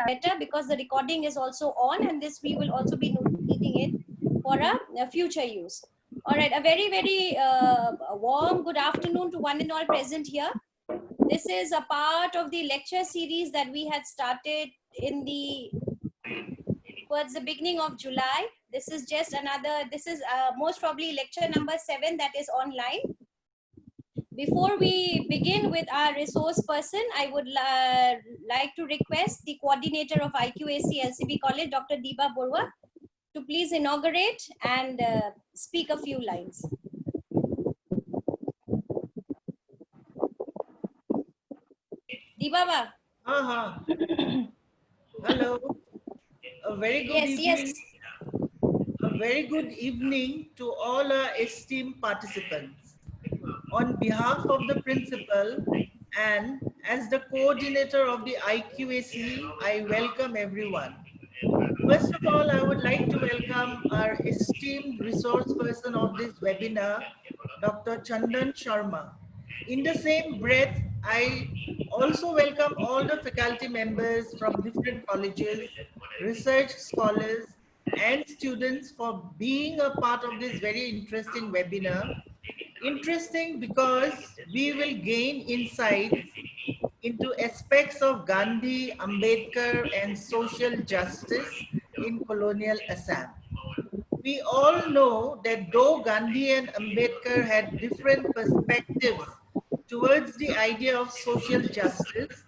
better, because the recording is also on, and this we will also be needing it for a future use. All right, a very, very warm good afternoon to one and all present here. This is a part of the lecture series that we had started towards the beginning of July. This is just this is most probably lecture number 7 that is online. Before we begin with our resource person, I would like to request the coordinator of IQAC LCB College, Dr. Diba Borwa, to please inaugurate and speak a few lines. Diba. Hello. A very good evening. Yes. A very good evening to all our esteemed participants. On behalf of the principal and as the coordinator of the IQAC, I welcome everyone. First of all, I would like to welcome our esteemed resource person of this webinar, Dr. Chandan Sharma. In the same breath, I also welcome all the faculty members from different colleges, research scholars, and students for being a part of this very interesting webinar. Interesting because we will gain insights into aspects of Gandhi, Ambedkar, and social justice in colonial Assam. We all know that though Gandhi and Ambedkar had different perspectives towards the idea of social justice,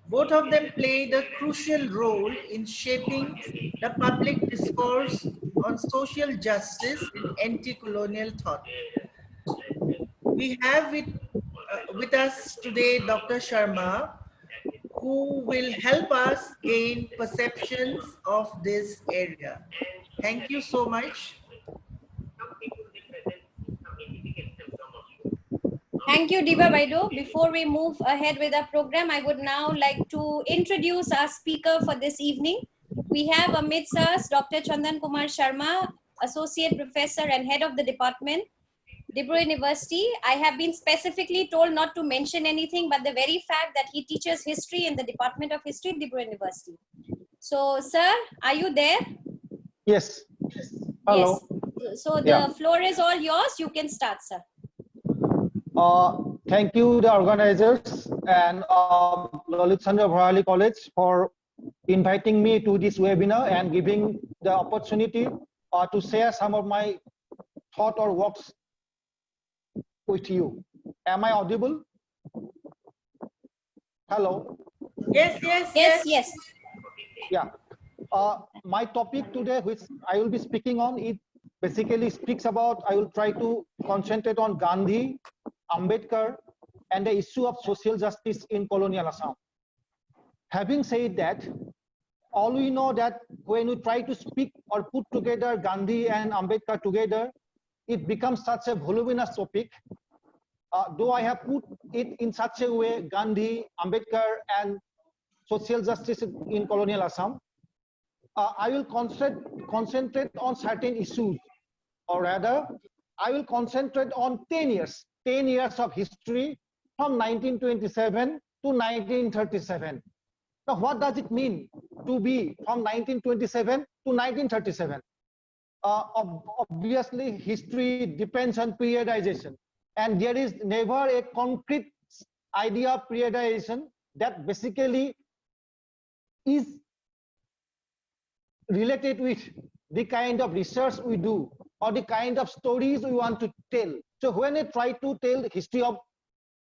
both of them played a crucial role in shaping the public discourse on social justice in anti-colonial thought. We have with us today Dr. Sharma, who will help us gain perceptions of this area. Thank you so much. Thank you, Diba Baido. Before we move ahead with our program, I would now like to introduce our speaker for this evening. We have amidst us Dr. Chandan Kumar Sharma, Associate Professor and Head of the Department, DeBruy University. I have been specifically told not to mention anything, but the very fact that he teaches history in the Department of History, DeBruy University. So, sir, are you there? Yes. Hello. Yes. So the floor is all yours. You can start, sir. Thank you, the organizers and Lalit Chandra Bharali College for inviting me to this webinar and giving the opportunity to share some of my thought or works with you. Am I audible? Hello. Yes. Yeah. My topic today, which I will be speaking on, it basically speaks about, I will try to concentrate on Gandhi, Ambedkar, and the issue of social justice in colonial Assam. Having said that, all we know that when we try to speak or put together Gandhi and Ambedkar together, it becomes such a voluminous topic. Though I have put it in such a way, Gandhi, Ambedkar, and social justice in colonial Assam, I will concentrate on certain issues, or rather, I will concentrate on 10 years of history from 1927 to 1937. Now, what does it mean to be from 1927 to 1937? Obviously, history depends on periodization, and there is never a concrete idea of periodization that basically is related with the kind of research we do or the kind of stories we want to tell. So when I try to tell the history of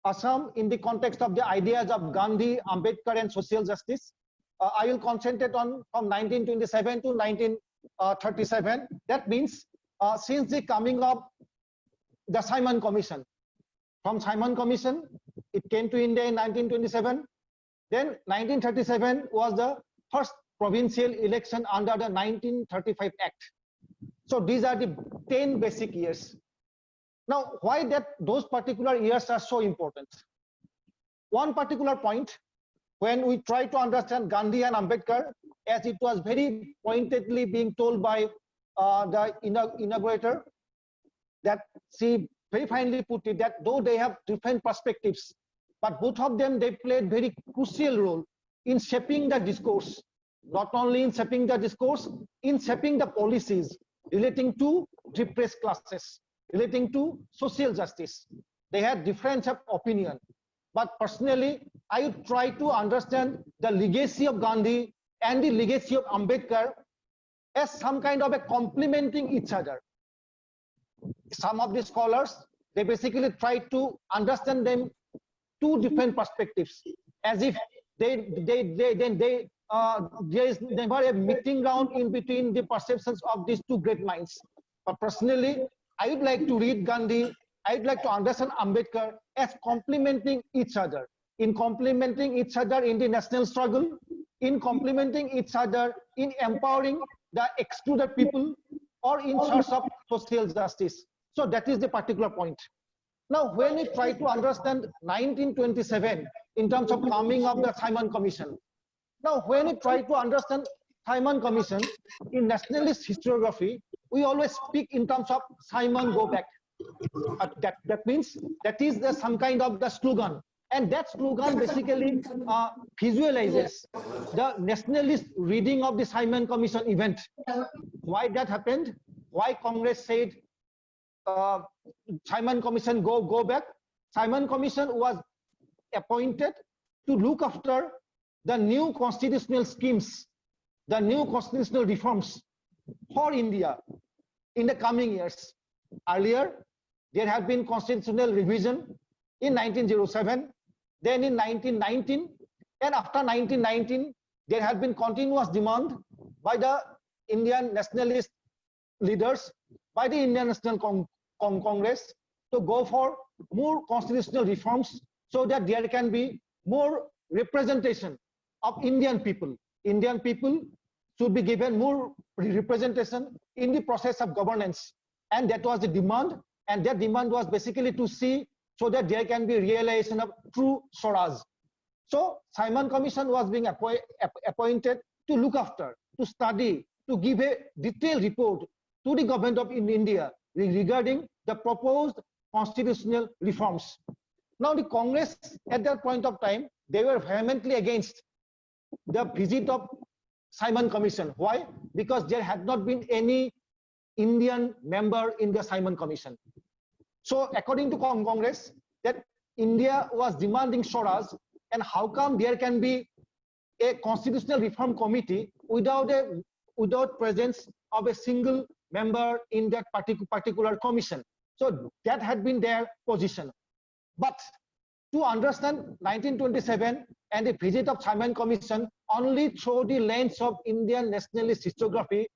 Assam in the context of the ideas of Gandhi, Ambedkar, and social justice, I will concentrate on from 1927 to 1937. That means since the coming of the Simon Commission. From Simon Commission, it came to India in 1927. Then 1937 was the first provincial election under the 1935 Act. So these are the 10 basic years. Now, why those particular years are so important? One particular point, when we try to understand Gandhi and Ambedkar, as it was very pointedly being told by the inaugurator, that she very finely put it, that though they have different perspectives, but both of them, they played very crucial role in shaping the discourse, not only in shaping the discourse, in shaping the policies relating to depressed classes, relating to social justice. They had difference of opinion, but personally, I would try to understand the legacy of Gandhi and the legacy of Ambedkar as some kind of a complementing each other. Some of the scholars, they basically try to understand them two different perspectives, as if there is never a meeting ground in between the perceptions of these two great minds. But personally, I would like to read Gandhi, I would like to understand Ambedkar as complementing each other, in complementing each other in the national struggle, in complementing each other in empowering the excluded people, or in search of social justice. So that is the particular point. Now, when we try to understand 1927 in terms of coming of the Simon Commission, now when we try to understand Simon Commission in nationalist historiography, we always speak in terms of Simon go back. That means that is some kind of the slogan, and that slogan basically visualizes the nationalist reading of the Simon Commission event. Why that happened? Why Congress said Simon Commission go back? Simon Commission was appointed to look after the new constitutional schemes, the new constitutional reforms for India in the coming years. Earlier, there had been constitutional revision in 1907, then in 1919, and after 1919, there had been continuous demand by the Indian nationalist leaders, by the Indian National Congress, to go for more constitutional reforms so that there can be more representation of Indian people. Indian people should be given more representation in the process of governance. And that was the demand. And that demand was basically to see so that there can be realization of true Swaraj. So Simon Commission was being appointed to look after, to study, to give a detailed report to the government of India regarding the proposed constitutional reforms. Now the Congress at that point of time, they were vehemently against the visit of Simon Commission. Why? Because there had not been any Indian member in the Simon Commission. So according to Congress, that India was demanding Swaraj, and how come there can be a constitutional reform committee without presence of a single member in that particular commission? So that had been their position. But to understand 1927 and the visit of Simon Commission only through the lens of Indian nationalist historiography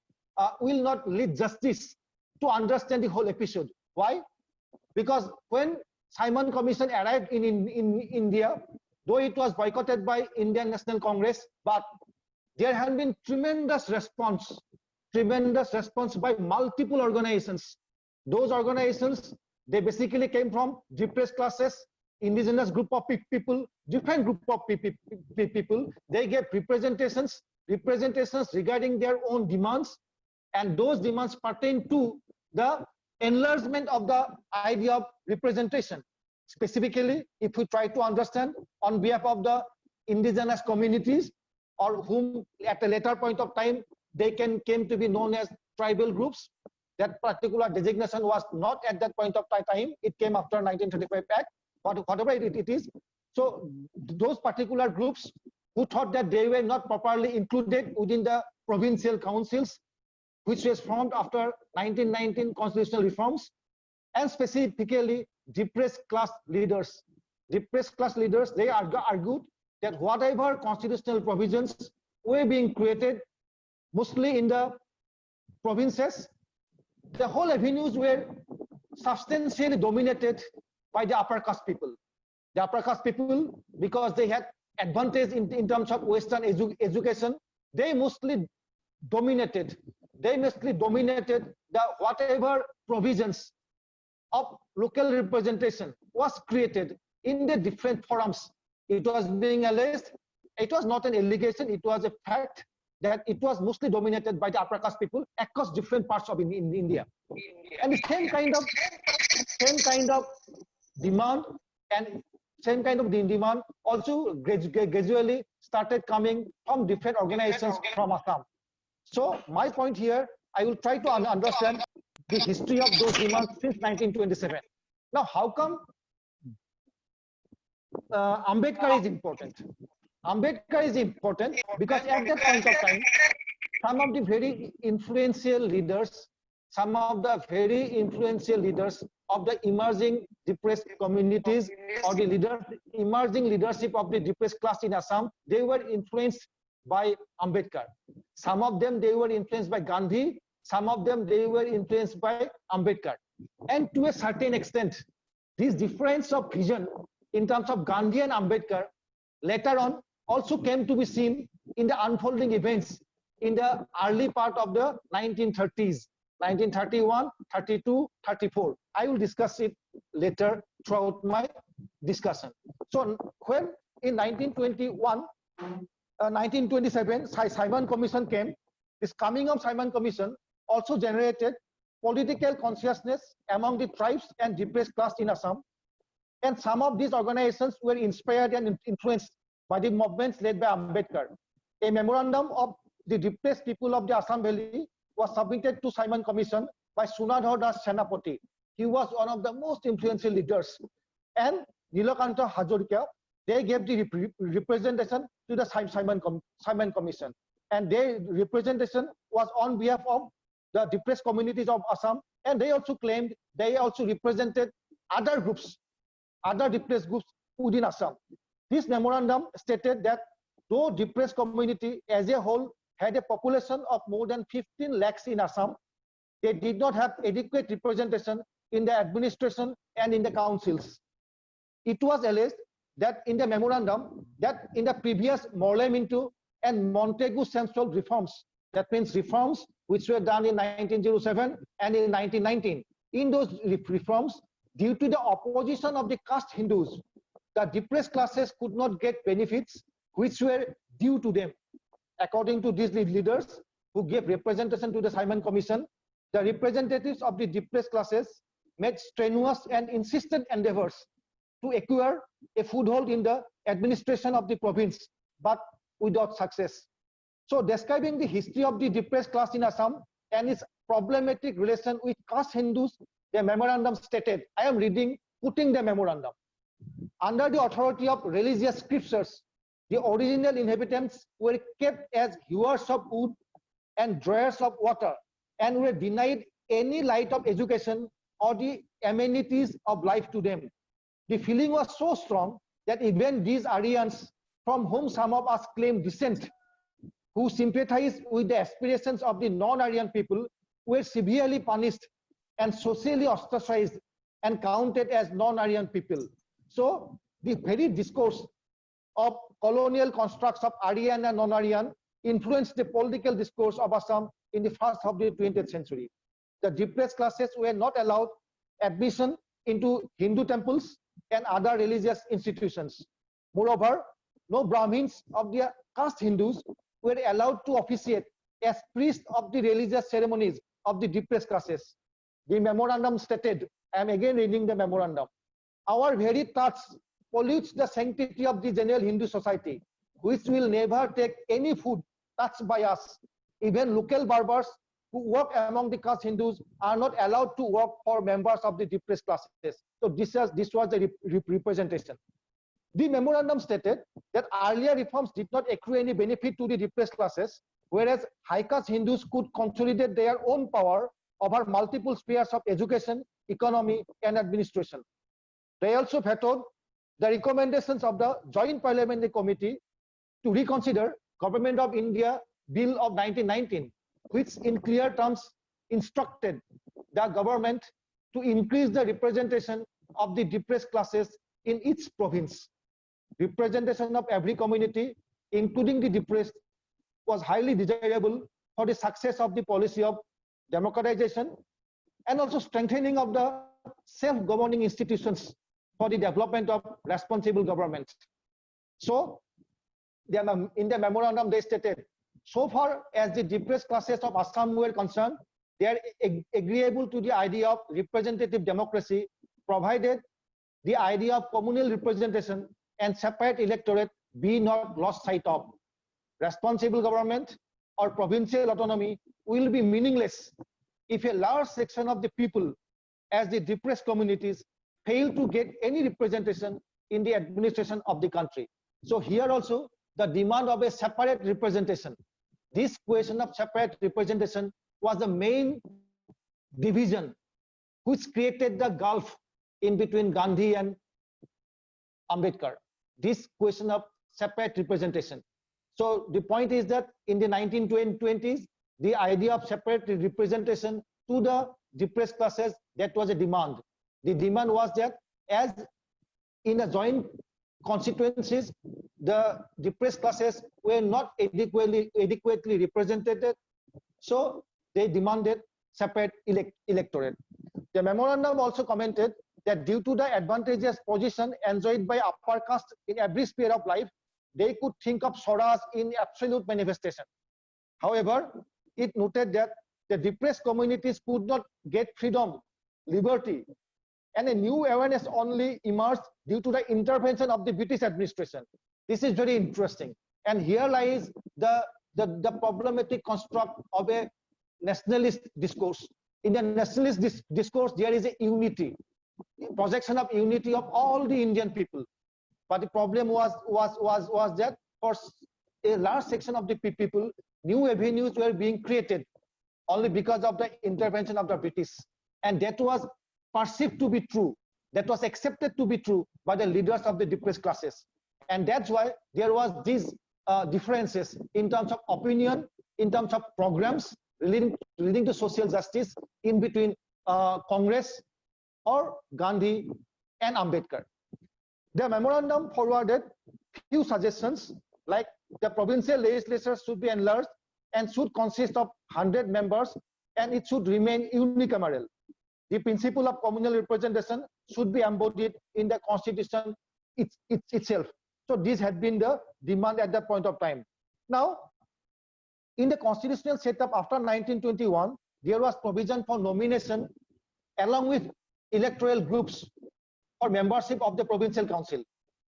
will not lead justice to understand the whole episode. Why? Because when Simon Commission arrived in India, though it was boycotted by Indian National Congress, but there had been tremendous response by multiple organizations. Those organizations, they basically came from depressed classes, indigenous group of people, different group of people. They gave representations regarding their own demands, and those demands pertain to the enlargement of the idea of representation. Specifically, if we try to understand on behalf of the indigenous communities, or whom at a later point of time they came to be known as tribal groups, that particular designation was not at that point of time. It came after 1935 Act, but whatever it is. So those particular groups who thought that they were not properly included within the provincial councils, which was formed after 1919 constitutional reforms, and specifically depressed class leaders. Depressed class leaders, they argued that whatever constitutional provisions were being created, mostly in the provinces, the whole avenues were substantially dominated by the upper caste people. The upper caste people, because they had advantage in terms of Western education, they mostly dominated the whatever provisions of local representation was created in the different forums. It was being alleged, it was not an allegation, it was a fact that it was mostly dominated by the upper caste people across different parts of India. And the same kind of demand and same kind of demand also gradually started coming from different organizations from Assam. So my point here, I will try to understand the history of those demands since 1927. Now, how come Ambedkar is important? Ambedkar is important because at that point of time, some of the very influential leaders, of the emerging depressed communities or the emerging leadership of the depressed class in Assam, they were influenced by Ambedkar. Some of them, they were influenced by Gandhi. Some of them, they were influenced by Ambedkar. And to a certain extent, this difference of vision in terms of Gandhi and Ambedkar later on also came to be seen in the unfolding events in the early part of the 1930s, 1931, 32, 34. I will discuss it later throughout my discussion. So when in 1921, 1927, Simon Commission came. This coming of Simon Commission also generated political consciousness among the tribes and depressed class in Assam. And some of these organizations were inspired and influenced by the movements led by Ambedkar. A memorandum of the depressed people of the Assam Valley was submitted to Simon Commission by Sunadhar Das Senapati. He was one of the most influential leaders. And Nilakanta Hazarika, they gave the representation to the Simon Commission. And their representation was on behalf of the depressed communities of Assam. And they also claimed they also represented other groups, other depressed groups within Assam. This memorandum stated that though depressed community as a whole had a population of more than 15 lakhs in Assam, they did not have adequate representation in the administration and in the councils. It was alleged that in the memorandum that in the previous Morley-Minto and Montagu-Semstall reforms, that means reforms which were done in 1907 and in 1919, in those reforms, due to the opposition of the caste Hindus, the depressed classes could not get benefits which were due to them. According to these leaders who gave representation to the Simon Commission, the representatives of the depressed classes made strenuous and insistent endeavors to acquire a foothold in the administration of the province, but without success. So describing the history of the depressed class in Assam and its problematic relation with caste Hindus, the memorandum stated, I am quoting the memorandum. Under the authority of religious scriptures, the original inhabitants were kept as hewers of wood and drawers of water and were denied any light of education or the amenities of life to them. The feeling was so strong that even these Aryans, from whom some of us claim descent, who sympathized with the aspirations of the non-Aryan people, were severely punished and socially ostracized and counted as non-Aryan people. So the very discourse of colonial constructs of Aryan and non-Aryan influenced the political discourse of Assam in the first half of the 20th century. The depressed classes were not allowed admission into Hindu temples and other religious institutions. Moreover, no Brahmins of the caste Hindus were allowed to officiate as priests of the religious ceremonies of the depressed classes. The memorandum stated, I am again reading the memorandum, our very touch pollutes the sanctity of the general Hindu society, which will never take any food touched by us. Even local barbers who work among the caste Hindus are not allowed to work for members of the depressed classes. So this was the representation. The memorandum stated that earlier reforms did not accrue any benefit to the depressed classes, whereas high caste Hindus could consolidate their own power over multiple spheres of education, economy, and administration. They also vetoed the recommendations of the Joint Parliamentary Committee to reconsider Government of India Bill of 1919, which in clear terms instructed the government to increase the representation of the depressed classes in each province. Representation of every community, including the depressed, was highly desirable for the success of the policy of democratization and also strengthening of the self-governing institutions for the development of responsible government. So, in the memorandum they stated, so far as the depressed classes of Assam were concerned, they are agreeable to the idea of representative democracy, provided the idea of communal representation and separate electorate be not lost sight of. Responsible government or provincial autonomy will be meaningless if a large section of the people, as the depressed communities, fail to get any representation in the administration of the country. So here also the demand of a separate representation. This question of separate representation was the main division which created the gulf in between Gandhi and Ambedkar. This question of separate representation. So the point is that in the 1920s, the idea of separate representation to the depressed classes, that was a demand. The demand was that as in a joint constituencies, the depressed classes were not adequately represented, so they demanded separate electorate. The memorandum also commented that due to the advantageous position enjoyed by upper caste in every sphere of life, they could think of Swaraj in absolute manifestation. However, it noted that the depressed communities could not get freedom, liberty, and a new awareness only emerged due to the intervention of the British administration. This is very interesting. And here lies the problematic construct of a nationalist discourse. In the nationalist discourse, there is a unity, projection of unity of all the Indian people. But the problem was that for a large section of the people, new avenues were being created only because of the intervention of the British. And that was perceived to be true. That was accepted to be true by the leaders of the depressed classes. And that's why there was these differences in terms of opinion, in terms of programs leading to social justice in between Congress or Gandhi and Ambedkar. The memorandum forwarded few suggestions like the provincial legislatures should be enlarged and should consist of 100 members and it should remain unicameral. The principle of communal representation should be embodied in the constitution itself. So this had been the demand at that point of time. Now, in the constitutional setup after 1921, there was provision for nomination along with electoral groups for membership of the provincial council.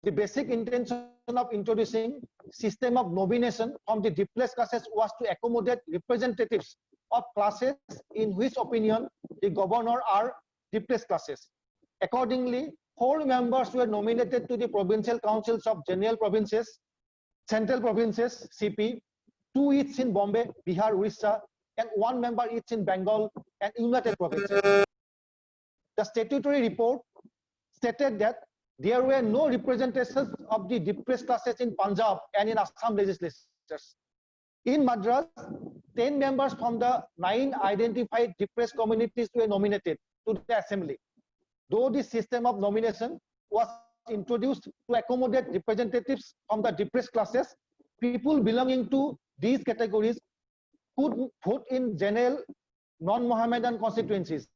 The basic intention of introducing system of nomination from the depressed classes was to accommodate representatives of classes in which opinion the governor are depressed classes. Accordingly, 4 members were nominated to the provincial councils of general provinces, central provinces, CP, 2 each in Bombay, Bihar, Orissa, and 1 member each in Bengal and United Provinces. The statutory report stated that there were no representations of the depressed classes in Punjab and in Assam legislatures. In Madras, 10 members from the 9 identified depressed communities were nominated to the assembly. Though this system of nomination was introduced to accommodate representatives from the depressed classes, people belonging to these categories could vote in general non-Mohammedan constituencies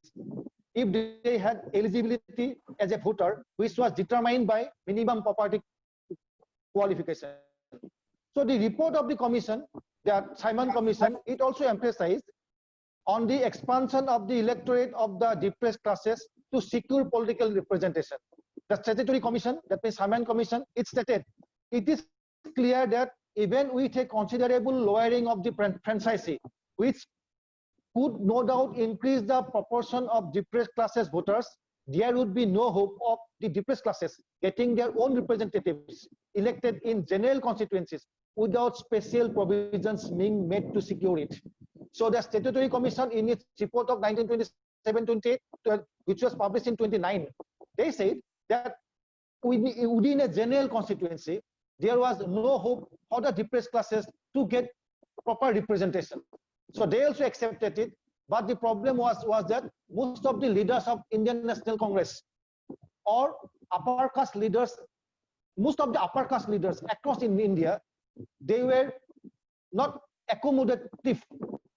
if they had eligibility as a voter, which was determined by minimum property qualification. So the report of the commission, the Simon Commission, it also emphasized on the expansion of the electorate of the depressed classes to secure political representation. The statutory commission, that means Simon Commission, it stated, it is clear that even with a considerable lowering of the franchisee, which could no doubt increase the proportion of depressed classes voters, there would be no hope of the depressed classes getting their own representatives elected in general constituencies without special provisions being made to secure it. So the statutory commission in its report of 1927-28, which was published in 29, they said that within a general constituency, there was no hope for the depressed classes to get proper representation. So they also accepted it, but the problem was that most of the leaders of Indian National Congress or upper caste leaders, most of the upper caste leaders across in India, they were not accommodative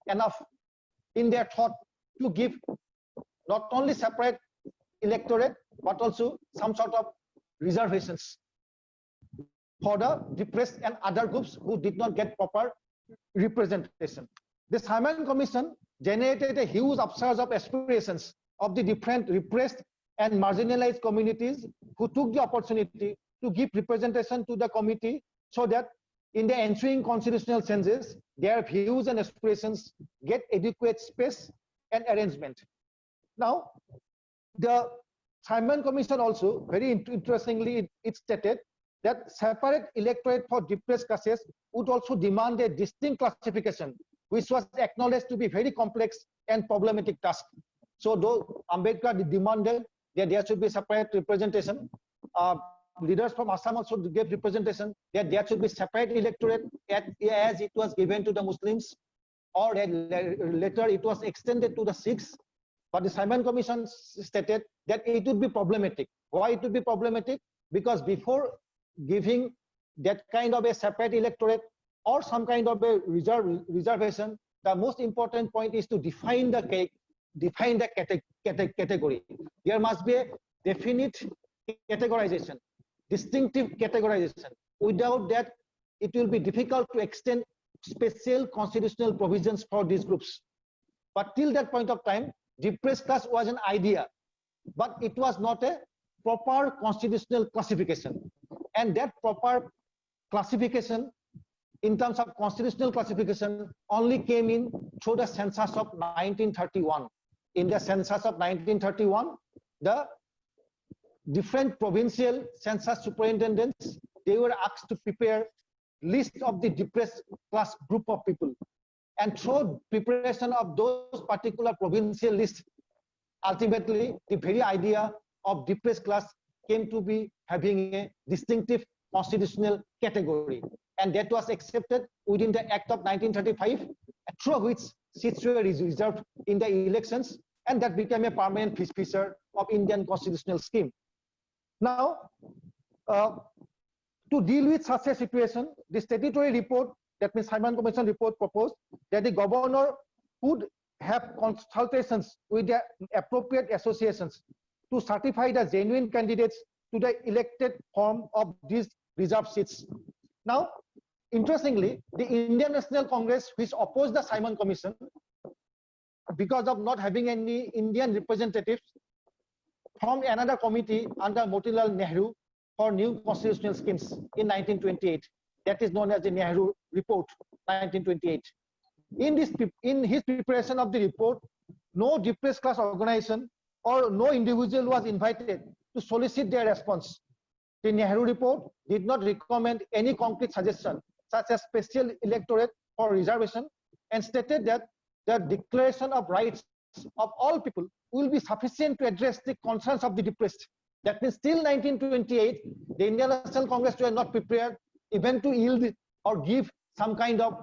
enough in their thought to give not only separate electorate, but also some sort of reservations for the depressed and other groups who did not get proper representation. The Simon Commission generated a huge upsurge of aspirations of the different repressed and marginalized communities who took the opportunity to give representation to the committee so that in the ensuing constitutional changes, their views and aspirations get adequate space and arrangement. Now, the Simon Commission also, very interestingly, it stated that separate electorate for depressed classes would also demand a distinct classification, which was acknowledged to be very complex and problematic task. So though Ambedkar demanded that there should be separate representation, leaders from Assam also gave representation that there should be separate electorate as it was given to the Muslims, or that later it was extended to the Sikhs. But the Simon Commission stated that it would be problematic. Why it would be problematic? Because before giving that kind of a separate electorate or some kind of a reservation, the most important point is to define the category. There must be a definite categorization, distinctive categorization. Without that, it will be difficult to extend special constitutional provisions for these groups. But till that point of time, depressed class was an idea, but it was not a proper constitutional classification. And that proper classification in terms of constitutional classification only came in through the census of 1931. In the census of 1931, the different provincial census superintendents, they were asked to prepare list of the depressed class group of people. And through preparation of those particular provincial lists, ultimately the very idea of depressed class came to be having a distinctive constitutional category. And that was accepted within the Act of 1935, through which seats were reserved in the elections, and that became a permanent feature of Indian constitutional scheme. Now, to deal with such a situation, the statutory report, that means Simon Commission report, proposed that the governor would have consultations with the appropriate associations to certify the genuine candidates to the elected form of these reserved seats. Now, interestingly, the Indian National Congress, which opposed the Simon Commission because of not having any Indian representatives, formed another committee under Motilal Nehru for new constitutional schemes in 1928. That is known as the Nehru Report, 1928. In his preparation of the report, no depressed class organization or no individual was invited to solicit their response. The Nehru Report did not recommend any concrete suggestion, such as special electorate or reservation, and stated that the Declaration of Rights of all people will be sufficient to address the concerns of the depressed. That means till 1928, the Indian National Congress were not prepared even to yield or give some kind of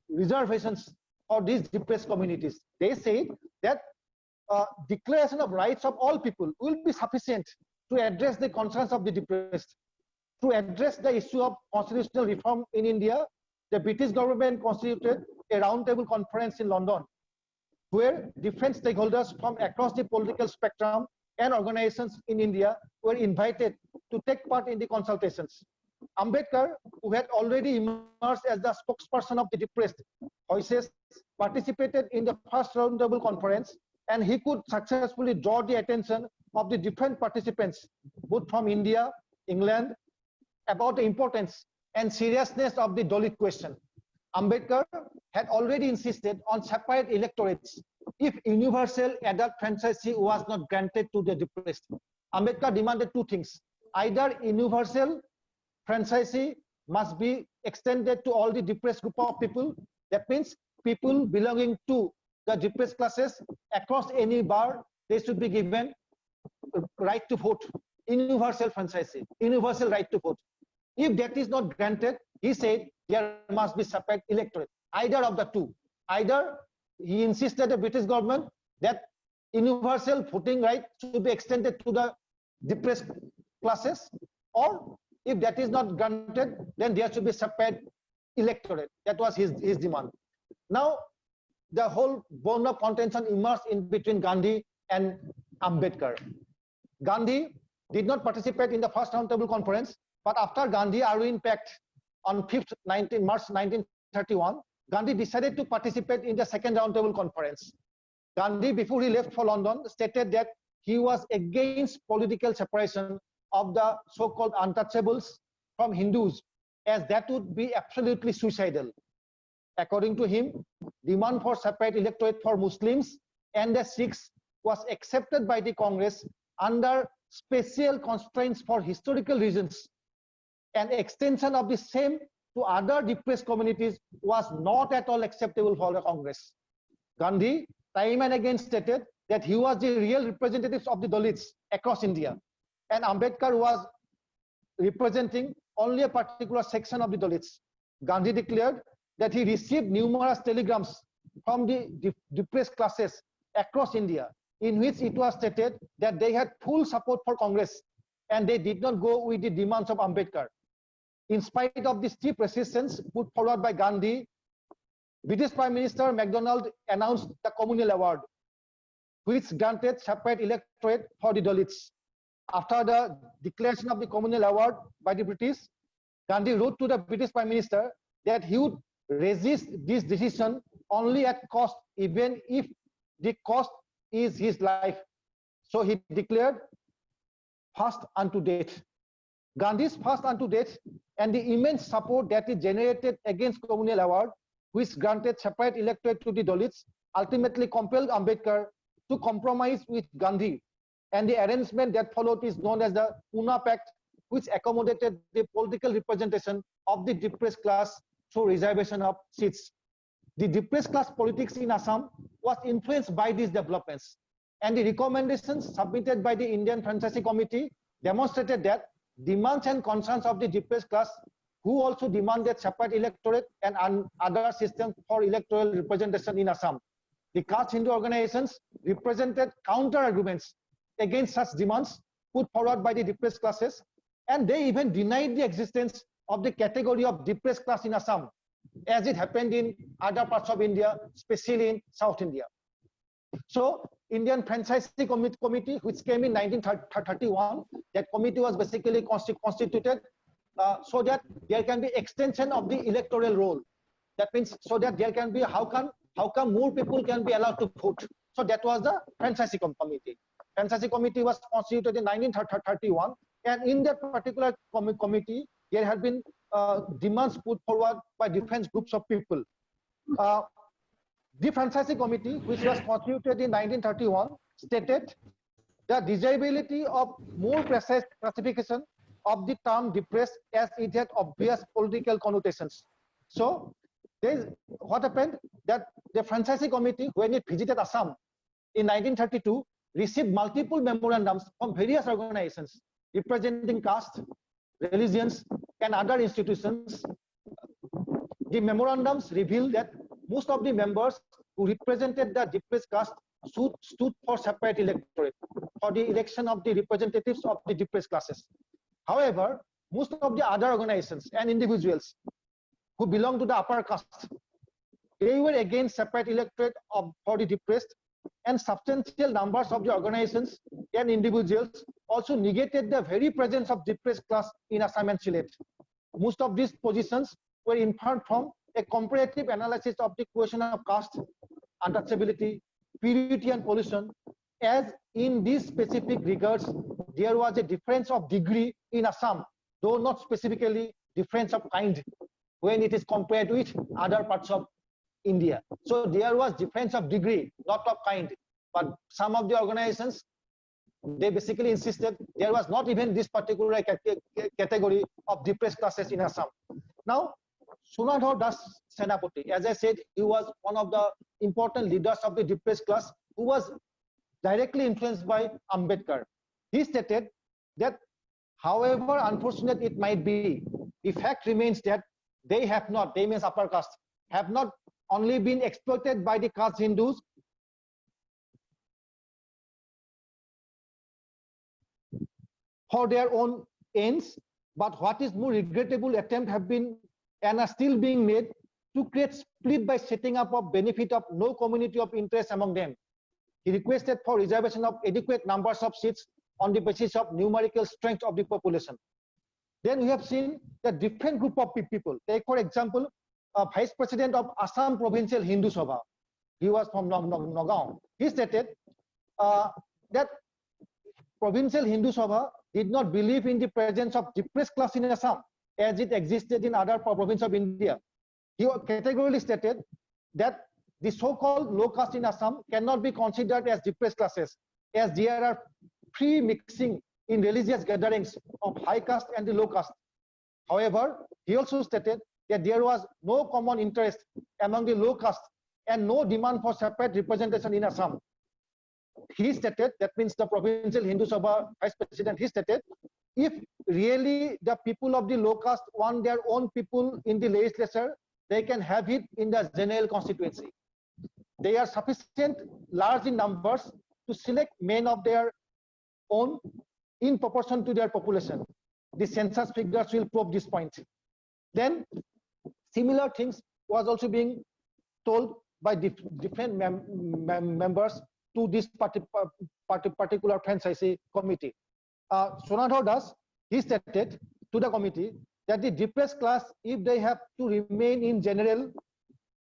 reservations for these depressed communities. They say that Declaration of Rights of all people will be sufficient to address the concerns of the depressed. To address the issue of constitutional reform in India, the British government constituted a roundtable conference in London, where different stakeholders from across the political spectrum and organizations in India were invited to take part in the consultations. Ambedkar, who had already emerged as the spokesperson of the depressed voices, participated in the first roundtable conference, and he could successfully draw the attention of the different participants, both from India, England, about the importance and seriousness of the Dalit question. Ambedkar had already insisted on separate electorates if universal adult franchisee was not granted to the depressed. Ambedkar demanded two things: either universal franchisee must be extended to all the depressed group of people, that means people belonging to the depressed classes across any bar, they should be given right to vote, universal franchisee, universal right to vote. If that is not granted, he said there must be separate electorate, either of the two. Either he insisted the British government that universal voting right should be extended to the depressed classes, or if that is not granted, then there should be separate electorate. That was his demand. Now, the whole bone of contention emerged in between Gandhi and Ambedkar. Gandhi did not participate in the first roundtable conference, but after Gandhi Arvind Pact on 5th March 1931, Gandhi decided to participate in the second roundtable conference. Gandhi, before he left for London, stated that he was against political separation of the so-called untouchables from Hindus, as that would be absolutely suicidal. According to him, demand for separate electorate for Muslims and the Sikhs was accepted by the Congress under special constraints for historical reasons. An extension of the same to other depressed communities was not at all acceptable for the Congress. Gandhi time and again stated that he was the real representative of the Dalits across India, and Ambedkar was representing only a particular section of the Dalits. Gandhi declared that he received numerous telegrams from the depressed classes across India, in which it was stated that they had full support for Congress and they did not go with the demands of Ambedkar. In spite of the stiff resistance put forward by Gandhi, British Prime Minister MacDonald announced the Communal Award, which granted separate electorate for the Dalits. After the declaration of the Communal Award by the British, Gandhi wrote to the British Prime Minister that he would resist this decision only at cost, even if the cost is his life. So he declared fast unto death. Gandhi's fast unto death and the immense support that he generated against Communal Award, which granted separate electorate to the Dalits, ultimately compelled Ambedkar to compromise with Gandhi. And the arrangement that followed is known as the Pune Pact, which accommodated the political representation of the depressed class through reservation of seats. The depressed class politics in Assam was influenced by these developments, and the recommendations submitted by the Indian Franchisee Committee demonstrated that demands and concerns of the depressed class, who also demanded separate electorate and other systems for electoral representation in Assam. The caste Hindu organizations represented counter arguments against such demands put forward by the depressed classes, and they even denied the existence of the category of depressed class in Assam, as it happened in other parts of India, especially in South India. So Indian Franchisee Committee, which came in 1931, that committee was basically constituted so that there can be extension of the electoral role. That means so that there can be how come more people can be allowed to vote. So that was the Franchisee Committee. Franchisee Committee was constituted in 1931, and in that particular committee, there had been demands put forward by different groups of people. The Franchisee Committee, which was constituted in 1931, stated the desirability of more precise classification of the term depressed, as it had obvious political connotations. So what happened that the Franchisee Committee, when it visited Assam in 1932, received multiple memorandums from various organizations representing caste, religions, and other institutions. The memorandums revealed that most of the members who represented the depressed caste stood for separate electorate for the election of the representatives of the depressed classes. However, most of the other organizations and individuals who belong to the upper caste, they were against separate electorate for the depressed, and substantial numbers of the organizations and individuals also negated the very presence of depressed class in Assam and Sylhet. Most of these positions were inferred from a comparative analysis of the question of caste, untouchability, purity, and pollution, as in these specific regards, there was a difference of degree in Assam, though not specifically difference of kind when it is compared with other parts of India. So there was difference of degree, not of kind, but some of the organizations, they basically insisted there was not even this particular category of depressed classes in Assam. Now, Sunadhar Das Senapati, as I said, he was one of the important leaders of the depressed class who was directly influenced by Ambedkar. He stated that however unfortunate it might be, the fact remains that they have not, they means upper caste, have not only been exploited by the caste Hindus for their own ends, but what is more regrettable, attempts have been and are still being made to create split by setting up of benefit of no community of interest among them. He requested for reservation of adequate numbers of seats on the basis of numerical strength of the population. Then we have seen the different group of people. Take for example, Vice President of Assam Provincial Hindu Sabha. He was from Nagaon. He stated that Provincial Hindu Sabha did not believe in the presence of depressed class in Assam as it existed in other provinces of India. He categorically stated that the so-called low caste in Assam cannot be considered as depressed classes, as there are free mixing in religious gatherings of high caste and the low caste. However, he also stated that there was no common interest among the low caste and no demand for separate representation in Assam. He stated, that means the Provincial Hindu Sabha Vice President, he stated, if really the people of the low caste want their own people in the legislature, they can have it in the general constituency. They are sufficient large in numbers to select men of their own in proportion to their population. The census figures will prove this point. Then similar things was also being told by different members to this particular franchisee committee. Sonadhar Das, he stated to the committee that the depressed class, if they have to remain in general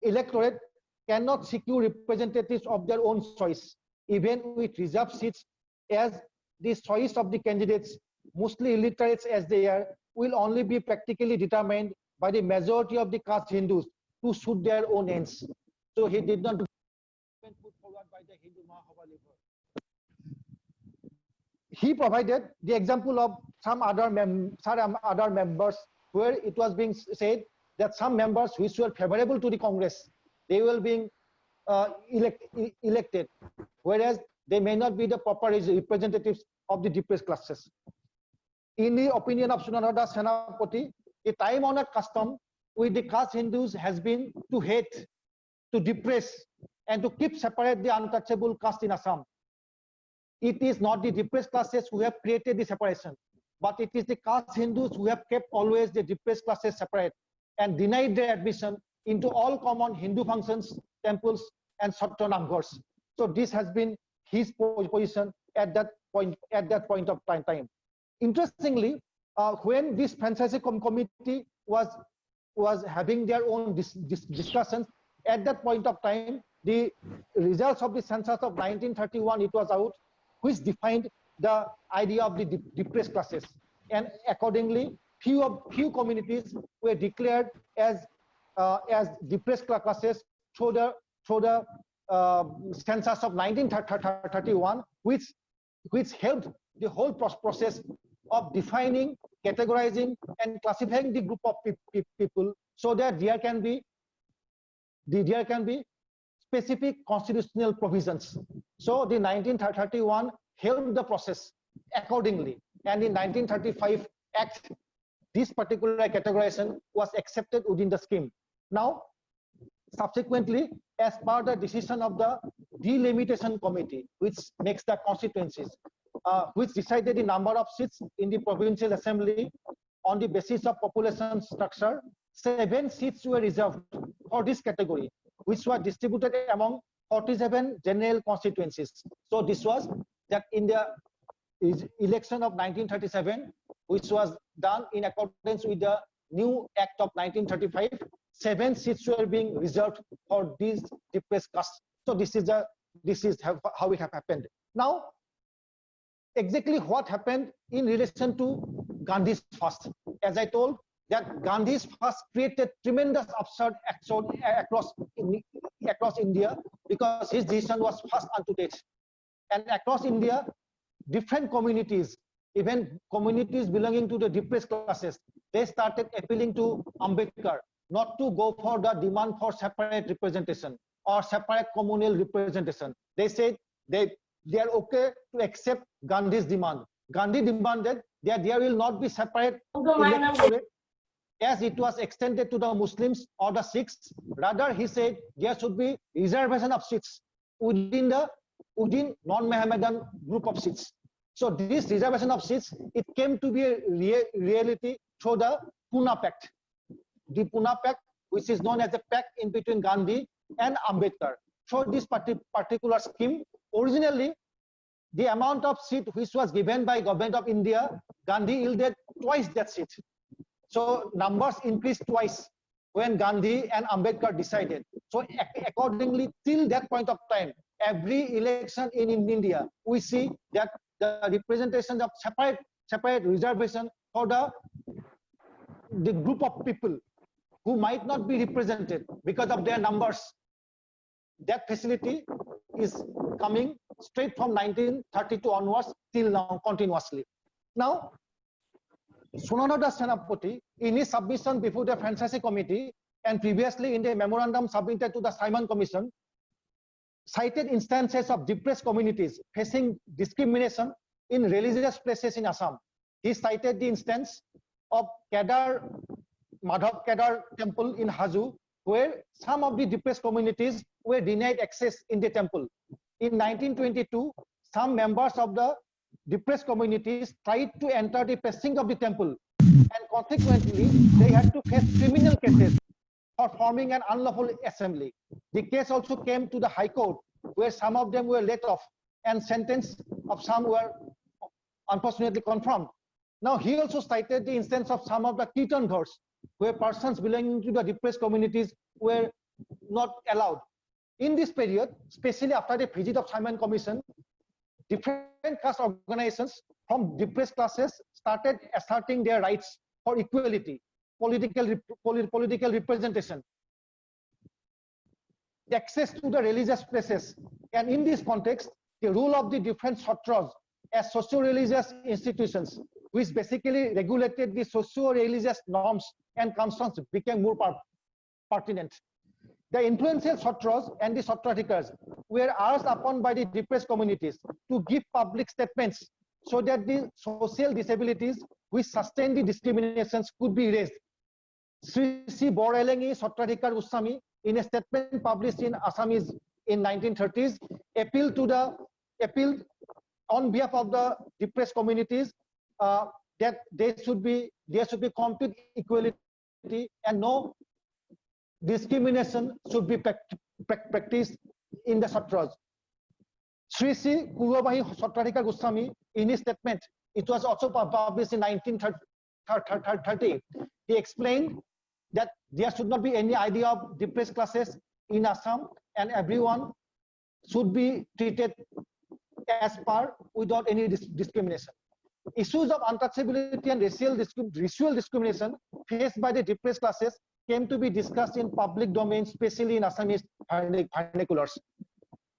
electorate, cannot secure representatives of their own choice, even with reserved seats, as the choice of the candidates, mostly illiterates as they are, will only be practically determined by the majority of the caste Hindus to suit their own ends. So he did not put forward by the Hindu Mahasabha level. He provided the example of some other members where it was being said that some members which were favorable to the Congress, they will be elected, whereas they may not be the proper representatives of the depressed classes. In the opinion of Sonadhar Das Senapati, a time-honored custom with the caste Hindus has been to hate, to depress, and to keep separate the untouchable caste in Assam. It is not the depressed classes who have created the separation, but it is the caste Hindus who have kept always the depressed classes separate and denied their admission into all common Hindu functions, temples, and Sattanamghars. So this has been his position at that point of time. Interestingly, when this franchisee committee was having their own discussions, at that point of time, the results of the census of 1931, it was out, which defined the idea of the depressed classes, and accordingly, few communities were declared as depressed classes through the census of 1931, which helped the whole process of defining, categorizing, and classifying the group of people, so that there can be specific constitutional provisions. So the 1931 helped the process accordingly, and in 1935 Act, this particular categorization was accepted within the scheme. Now, subsequently, as per the decision of the delimitation committee, which makes the constituencies, which decided the number of seats in the provincial assembly on the basis of population structure, 7 seats were reserved for this category, which were distributed among 47 general constituencies. So this was that in the election of 1937, which was done in accordance with the new Act of 1935, 7 seats were being reserved for these depressed castes. So this is how it have happened. Now, exactly what happened in relation to Gandhi's fast? As I told, that Gandhi's fast created tremendous upsurge across India, because his decision was fast unto date. And across India, different communities, even communities belonging to the depressed classes, they started appealing to Ambedkar not to go for the demand for separate representation or separate communal representation. They said they are okay to accept Gandhi's demand. Gandhi demanded that there will not be separate electorate as it was extended to the Muslims or the Sikhs. Rather, he said there should be reservation of seats within non-Mohammedan group of seats. So this reservation of seats, it came to be a reality through the Pune Pact. The Pune Pact, which is known as the pact in between Gandhi and Ambedkar. Through this particular scheme, originally, the amount of seat which was given by government of India, Gandhi yielded twice that seat. So numbers increased twice when Gandhi and Ambedkar decided. So accordingly, till that point of time, every election in India, we see that the representation of separate reservation for the group of people who might not be represented because of their numbers. That facility is coming straight from 1932 onwards till now continuously. Now, Sunanda Das Senapati, in his submission before the Franchise Committee and previously in the memorandum submitted to the Simon Commission, cited instances of depressed communities facing discrimination in religious places in Assam. He cited the instance of Madhav Kedar temple in Haju, where some of the depressed communities were denied access in the temple. In 1922, some members of the depressed communities tried to enter the precinct of the temple, and consequently, they had to face criminal cases for forming an unlawful assembly. The case also came to the High Court, where some of them were let off, and sentence of some were unfortunately confirmed. Now, he also cited the instance of some of the Kirtan ghars, where persons belonging to the depressed communities were not allowed. In this period, especially after the visit of Simon Commission, different caste organizations from depressed classes started asserting their rights for equality, political representation, access to the religious places. And in this context, the role of the different satras as socio-religious institutions, which basically regulated the socio-religious norms and concerns, became more pertinent. The influential satras and the satratikars were asked upon by the depressed communities to give public statements so that the social disabilities which sustain the discriminations could be raised. Sri Borelengi Satratikar Goswami, in a statement published in Assamese in 1930s, appealed on behalf of the depressed communities that there should be complete equality and no discrimination should be practiced in the satras. Sri Kurobahi Satratikar Goswami, in his statement, it was also published in 1930, he explained that there should not be any idea of depressed classes in Assam, and everyone should be treated as per without any discrimination. Issues of untouchability and racial discrimination faced by the depressed classes came to be discussed in public domain, especially in Assamese vernaculars.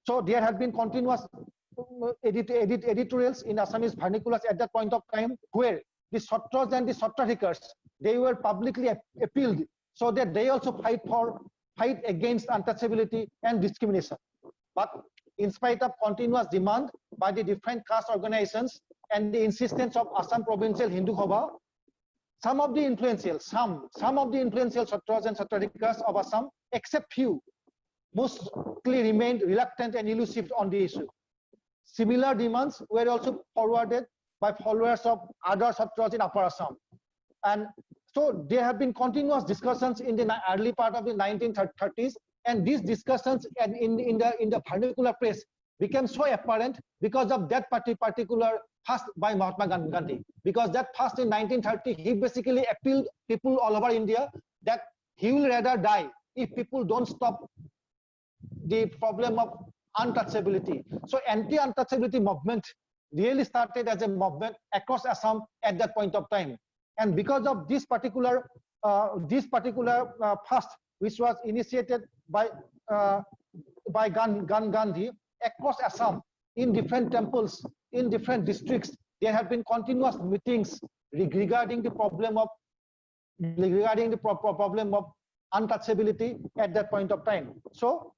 So there had been continuous editorials in Assamese vernaculars at that point of time, where the satras and the satratikars, they were publicly appealed so that they also fight against untouchability and discrimination. But in spite of continuous demand by the different caste organizations and the insistence of Assam Provincial Hindu Sabha, some of the influential satras and satratikars of Assam, except few, mostly remained reluctant and elusive on the issue. Similar demands were also forwarded by followers of other satras in Upper Assam. And so there have been continuous discussions in the early part of the 1930s, and these discussions in the vernacular press became so apparent because of that particular fast by Mahatma Gandhi. Because that fast in 1930, he basically appealed people all over India that he will rather die if people don't stop the problem of untouchability. So anti-untouchability movement really started as a movement across Assam at that point of time. And because of this particular fast, which was initiated by Gandhi across Assam, in different temples, in different districts, there have been continuous meetings regarding the problem of untouchability at that point of time. So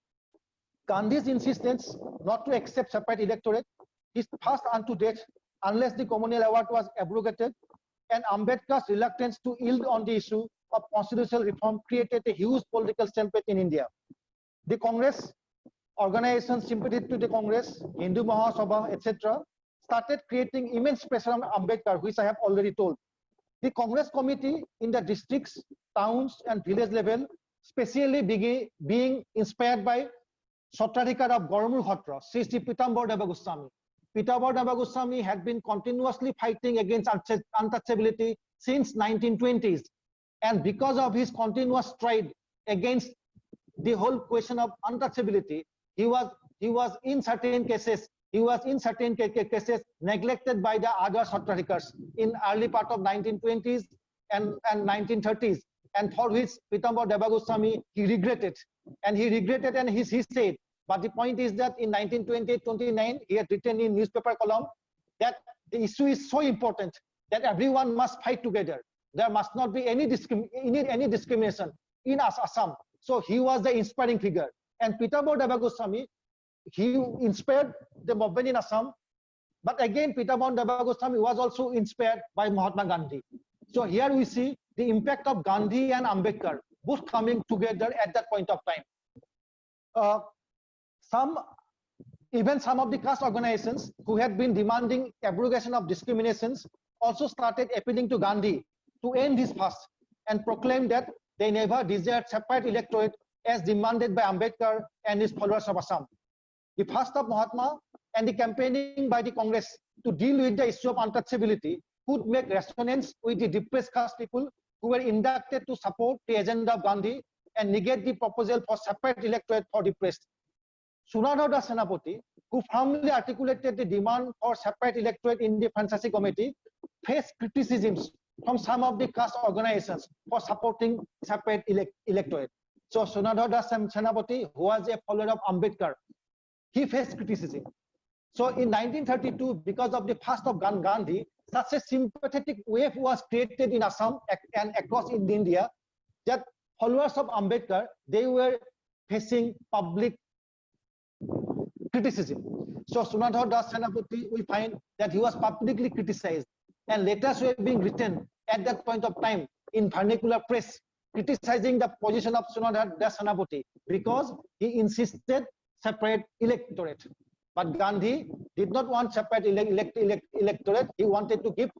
Gandhi's insistence not to accept separate electorate is fast unto death unless the communal award was abrogated, and Ambedkar's reluctance to yield on the issue of constitutional reform created a huge political stalemate in India. The Congress, organizations sympathetic to the Congress, Hindu Mahasabha, etc., started creating immense pressure on Ambedkar, which I have already told. The Congress committee in the districts, towns, and village level, especially being inspired by Satratikar of Gormur Khatra, Sri Pitambar Deva Goswami. Pitambar Deva Goswami had been continuously fighting against untouchability since 1920s, and because of his continuous stride against the whole question of untouchability, he was in certain cases he was in certain cases neglected by the other Sattvatikars in early part of 1920s and 1930s, and for which Pitambara Deva Goswami he regretted and he said. But the point is that in 1928-29 he had written in newspaper column that the issue is so important that everyone must fight together. There must not be any discrimination in Assam. So he was the inspiring figure. And Pitambara Deva Goswami, he inspired the movement in Assam. But again, Pitambara Deva Goswami was also inspired by Mahatma Gandhi. So here we see the impact of Gandhi and Ambedkar both coming together at that point of time. Even some of the caste organizations who had been demanding abrogation of discriminations also started appealing to Gandhi to end his fast and proclaimed that they never desired separate electorate as demanded by Ambedkar and his followers of Assam. The fast of Mahatma and the campaigning by the Congress to deal with the issue of untouchability could make resonance with the depressed caste people who were inducted to support the agenda of Gandhi and negate the proposal for separate electorate for depressed. Sunadhar Das Senapati, who firmly articulated the demand for separate electorate in the Franchise Committee, faced criticisms from some of the caste organizations for supporting separate electorate. So Sunadhar Das Senapati, who was a follower of Ambedkar, he faced criticism. So in 1932, because of the fast of Gandhi, such a sympathetic wave was created in Assam and across in India that followers of Ambedkar, they were facing public criticism. So Sunadhar Das Senapati, we find that he was publicly criticized, and letters were being written at that point of time in vernacular press criticizing the position of Sunadhar Das Senapati because he insisted separate electorate. But Gandhi did not want separate electorate. He wanted to give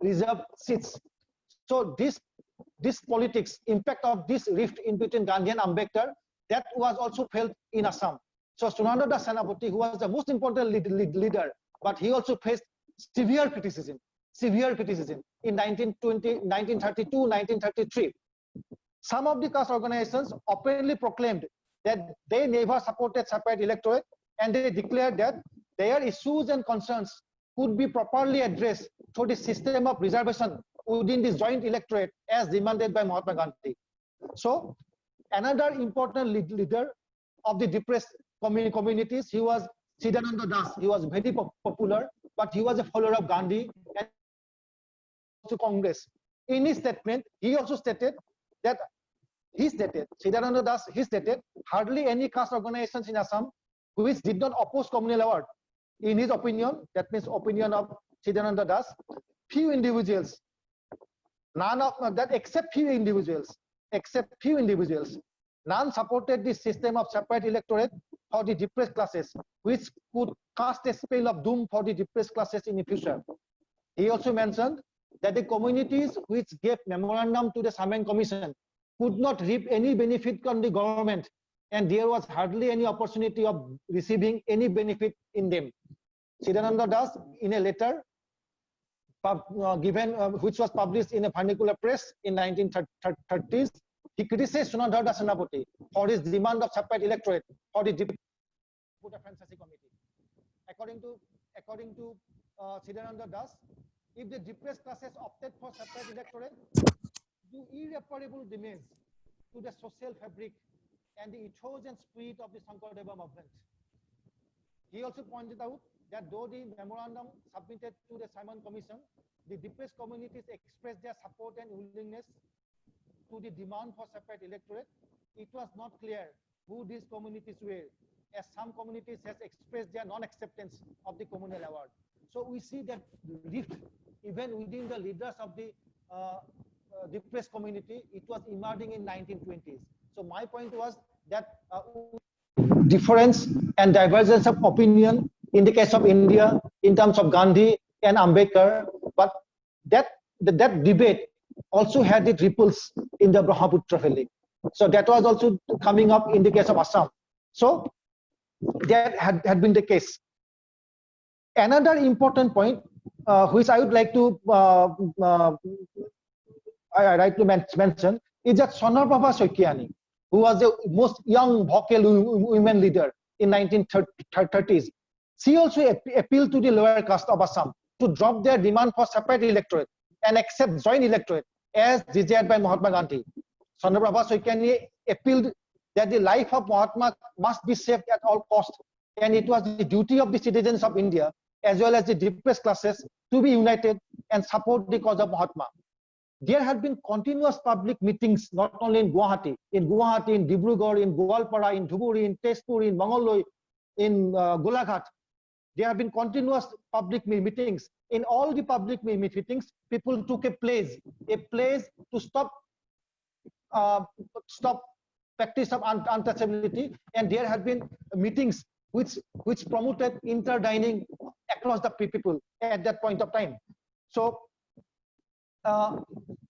reserved seats. So this politics, impact of this rift in between Gandhi and Ambedkar, that was also felt in Assam. So Sunadhar Das Senapati, who was the most important leader, but he also faced severe criticism in 1932, 1933. Some of the caste organizations openly proclaimed that they never supported separate electorate, and they declared that their issues and concerns could be properly addressed through the system of reservation within the joint electorate as demanded by Mahatma Gandhi. So another important leader of the depressed communities, he was Chidananda Das. He was very popular, but he was a follower of Gandhi and to Congress. In his statement, he also stated that Chidananda Das, he stated, hardly any caste organizations in Assam which did not oppose communal award. In his opinion, that means opinion of Chidananda Das, few individuals, none of that except few individuals, none supported this system of separate electorate for the depressed classes, which could cast a spell of doom for the depressed classes in the future. He also mentioned that the communities which gave memorandum to the Saman Commission could not reap any benefit from the government, and there was hardly any opportunity of receiving any benefit in them. Chidananda Das, in a letter given, which was published in a vernacular press in 1930s, he criticized Sunadhar Das Senapati for his demand of separate electorate for the Franchise Committee. According to Chidananda Das, if the depressed classes opted for separate electorate, do irreparable damage to the social fabric and the ethos and spirit of the Sankardeva movement. He also pointed out that though the memorandum submitted to the Simon Commission, the depressed communities expressed their support and willingness to the demand for separate electorate, it was not clear who these communities were, as some communities has expressed their non-acceptance of the communal award. So we see that rift even within the leaders of the depressed community, it was emerging in 1920s. So my point was that difference and divergence of opinion in the case of India in terms of Gandhi and Ambedkar, but that debate also had its ripples in the Brahmaputra Valley. So that was also coming up in the case of Assam. So that had been the case. Another important point, which I would like to mention, is that Sonarprabha Soikiani, who was the most young vocal women leader in 1930s. She also appealed to the lower caste of Assam to drop their demand for separate electorate and accept joint electorate as desired by Mahatma Gandhi. Chandraprabha Soikani appealed that the life of Mahatma must be saved at all costs, and it was the duty of the citizens of India as well as the depressed classes to be united and support the cause of Mahatma. There have been continuous public meetings not only in Guwahati, in Dibrugarh, in Goalpara, in Dhuburi, in Tezpur, in Mangalloi, in Golaghat. There have been continuous public meetings. In all the public meetings, people took a pledge to stop practice of untouchability, and there have been meetings which promoted interdining across the people at that point of time. So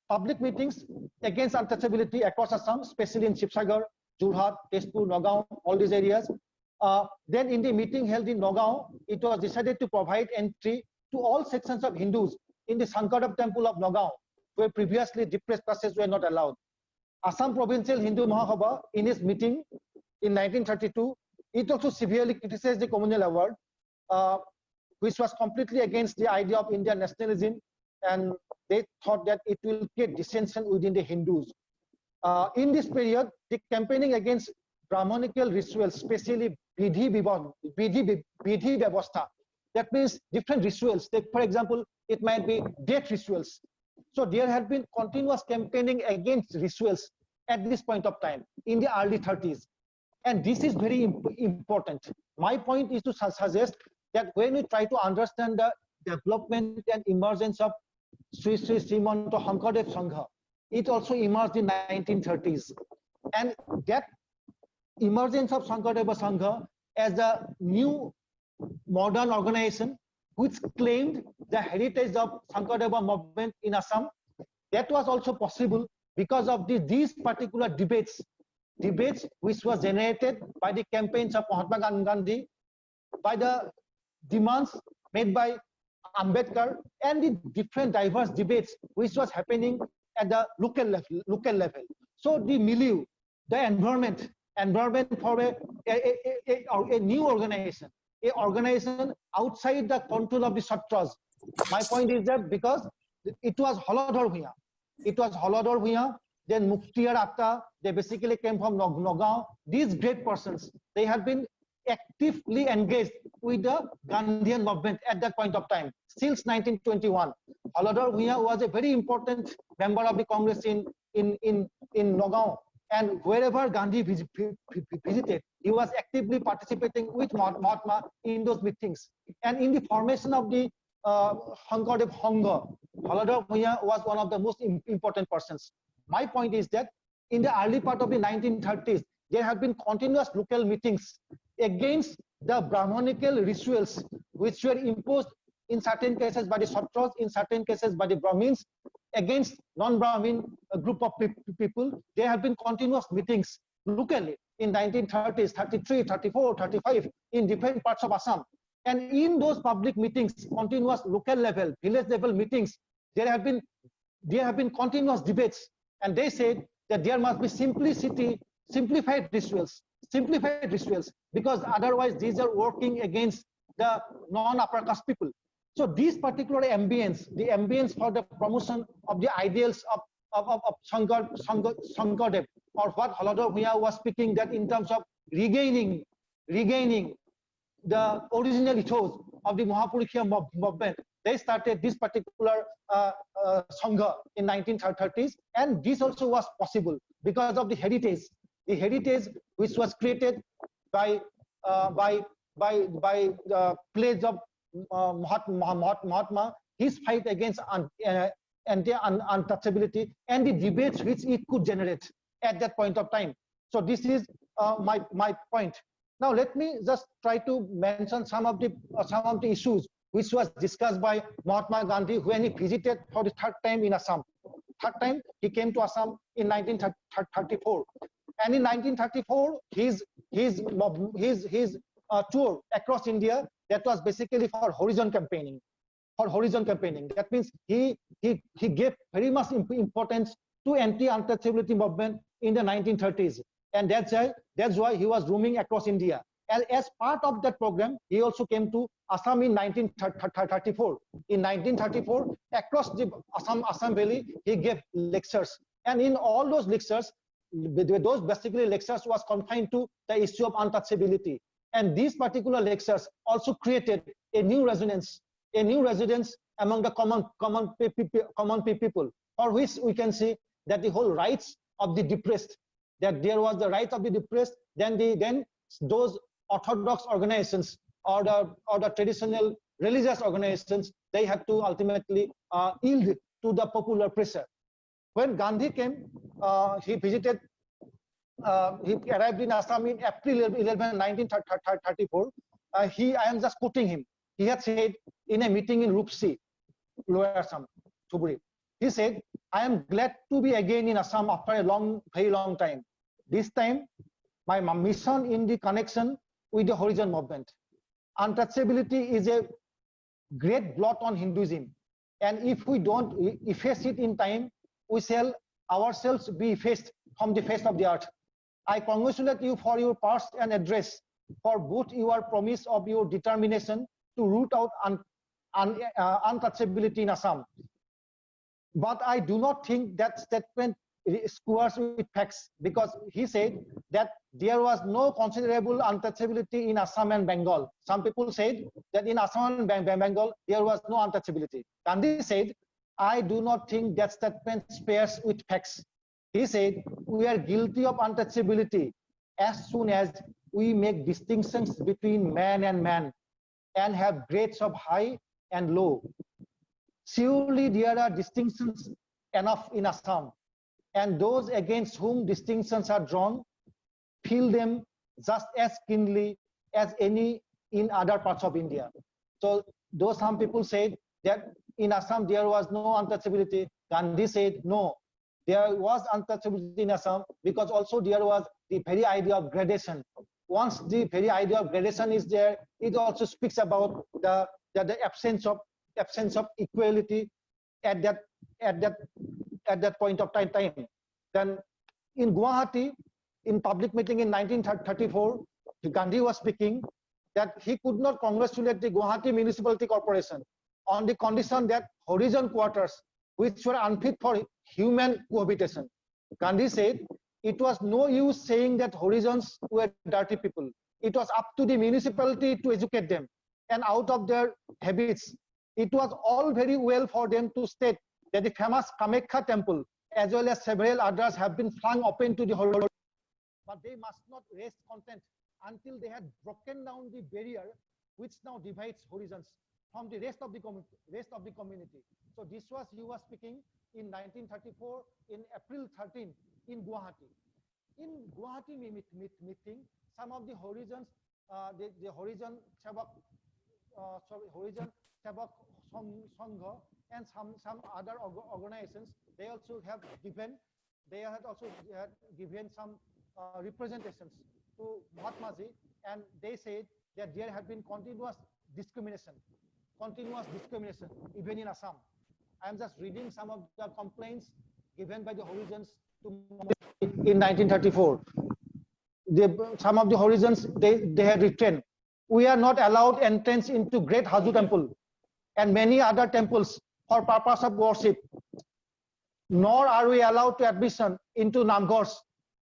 public meetings against untouchability across Assam, especially in Shivsagar, Jorhat, Tezpur, Nagaon, all these areas. Then in the meeting held in Nagaon, it was decided to provide entry to all sections of Hindus in the Sankardev temple of Nagaon, where previously depressed classes were not allowed. Assam Provincial Hindu Mahasabha, in its meeting in 1932, it also severely criticized the communal award, which was completely against the idea of Indian nationalism, and they thought that it will create dissension within the Hindus. In this period, the campaigning against Brahmanical rituals, especially Vidhi Vyavastha, that means different rituals. Take, for example, it might be death rituals. So there had been continuous campaigning against rituals at this point of time in the early 30s. And this is very important. My point is to suggest that when we try to understand the development and emergence of Sri Srimanto Shankardev Sangha, it also emerged in 1930s. And that emergence of Shankardev Sangha as a new modern organization which claimed the heritage of Shankardev movement in Assam, that was also possible because of these particular debates which was generated by the campaigns of Mahatma Gandhi, by the demands made by Ambedkar, and the different diverse debates which was happening at the local level. So the milieu, the environment for a new organization, an organization outside the control of the Satras. My point is that because it was Holadhar Bhuiya, then Mukhtiar Atta, they basically came from Nagaon. These great persons, they have been actively engaged with the Gandhian movement at that point of time. Since 1921, Holadhar Bhuiya was a very important member of the Congress in Nagaon. And wherever Gandhi visited, he was actively participating with Mahatma in those meetings. And in the formation of the Shankardev Sangha, Holadhar Bhuiya was one of the most important persons. My point is that in the early part of the 1930s, there have been continuous local meetings against the Brahmanical rituals, which were imposed in certain cases by the Satras, in certain cases by the Brahmins, against non-Brahmin group of people. There have been continuous meetings locally in 1930s, 33, 34, 35, in different parts of Assam. And in those public meetings, continuous local level, village level meetings, there have been continuous debates. And they said that there must be simplified rituals, because otherwise these are working against the non-upper caste people. So these particular ambience, the ambience for the promotion of the ideals of Shankardev, or what Holadhar Bhuiya was speaking, that in terms of regaining the original ethos of the Mahapurukhiya movement, they started this particular Sangha in 1930s, and this also was possible because of the heritage which was created by the pledge of Mahatma, his fight against untouchability, and the debates which it could generate at that point of time. So this is my point. Now let me just try to mention some of the issues which was discussed by Mahatma Gandhi when he visited for the third time in Assam. Third time he came to Assam in 1934, and in 1934 his tour across India, that was basically for horizon campaigning. That means he gave very much importance to anti-untouchability movement in the 1930s, and that's why he was roaming across India. As part of that program, he also came to Assam in 1934. In 1934, across the Assam Valley, he gave lectures. And in all those lectures, those basically lectures was confined to the issue of untouchability. And these particular lectures also created a new resonance among the common people, for which we can see that the whole rights of the depressed, that there was the rights of the depressed, then those orthodox organizations or the traditional religious organizations, they had to ultimately yield to the popular pressure. When Gandhi came, he visited, he arrived in Assam in April 11, 1934. I am just quoting him. He had said in a meeting in Rupsi, Lower Assam, Thuburi, he said, "I am glad to be again in Assam after a very long time. This time, my mission in the connection with the Horizon movement. Untouchability is a great blot on Hinduism, and if we don't efface it in time, we shall ourselves be effaced from the face of the earth. I congratulate you for your past and address, for both your promise of your determination to root out untouchability in Assam. But I do not think that statement squares with facts, because he said that there was no considerable untouchability in Assam and Bengal. Some people said that in Assam and Bengal there was no untouchability. Gandhi said, I do not think that statement squares with facts. He said, we are guilty of untouchability as soon as we make distinctions between man and have grades of high and low. Surely there are distinctions enough in Assam, and those against whom distinctions are drawn feel them just as keenly as any in other parts of India. So though some people said that in Assam there was no untouchability, Gandhi said no, there was untouchability in Assam, because also there was the very idea of gradation. Once the very idea of gradation is there, it also speaks about the absence of equality at that point of time. Then in Guwahati, in public meeting in 1934, Gandhi was speaking that he could not congratulate the Guwahati Municipality Corporation on the condition that horizon quarters, which were unfit for human cohabitation. Gandhi said it was no use saying that horizons were dirty people. It was up to the municipality to educate them, and out of their habits, it was all very well for them to state that the famous Kamakya temple, as well as several others, have been flung open to the horizon. But they must not rest content until they had broken down the barrier which now divides horizons from the rest of the community. So this was, he was speaking in 1934 in April 13 in Guwahati. In Guwahati meeting, some of the horizons, the Horizon Sevak, Horizon Sevak Sangha and some other organizations, they also have given, some representations to Mahatmaji, and they said that there had been continuous discrimination even in Assam. I am just reading some of the complaints given by the horizons to in 1934. Some of the horizons, they had written, we are not allowed entrance into Great Haju Temple and many other temples for purpose of worship, nor are we allowed to admission into Namghars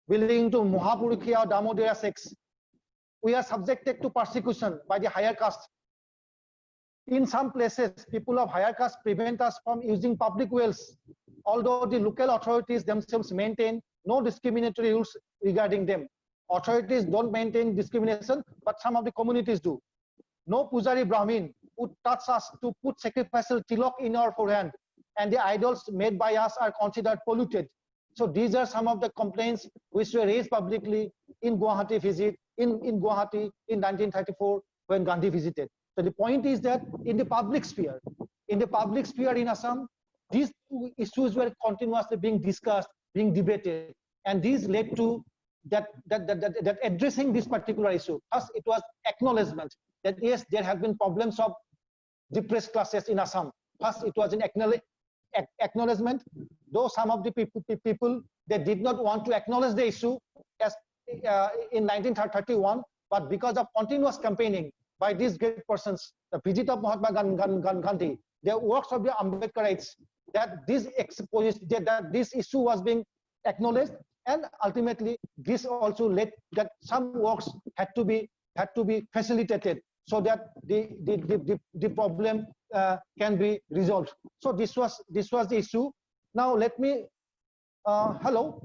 belonging to Mahapurukhiya or Damodara sects. We are subjected to persecution by the higher caste. In some places, people of higher caste prevent us from using public wells, although the local authorities themselves maintain no discriminatory rules regarding them. Authorities don't maintain discrimination, but some of the communities do. No Pujari Brahmin would touch us to put sacrificial tilak in our forehand, and the idols made by us are considered polluted. So these are some of the complaints which were raised publicly in Guwahati visit, in Guwahati in 1934 when Gandhi visited. So the point is that in the public sphere in Assam, these two issues were continuously being discussed, being debated, and these led to that addressing this particular issue. First, it was acknowledgement that yes, there have been problems of depressed classes in Assam. First, it was an acknowledgement, though some of the people they did not want to acknowledge the issue as in 1931, but because of continuous campaigning by these great persons, the visit of Mahatma Gandhi, the works of the Ambedkarites, that this that this issue was being acknowledged, and ultimately this also led that some works had to be facilitated so that the problem can be resolved. So this was the issue. Now let me hello.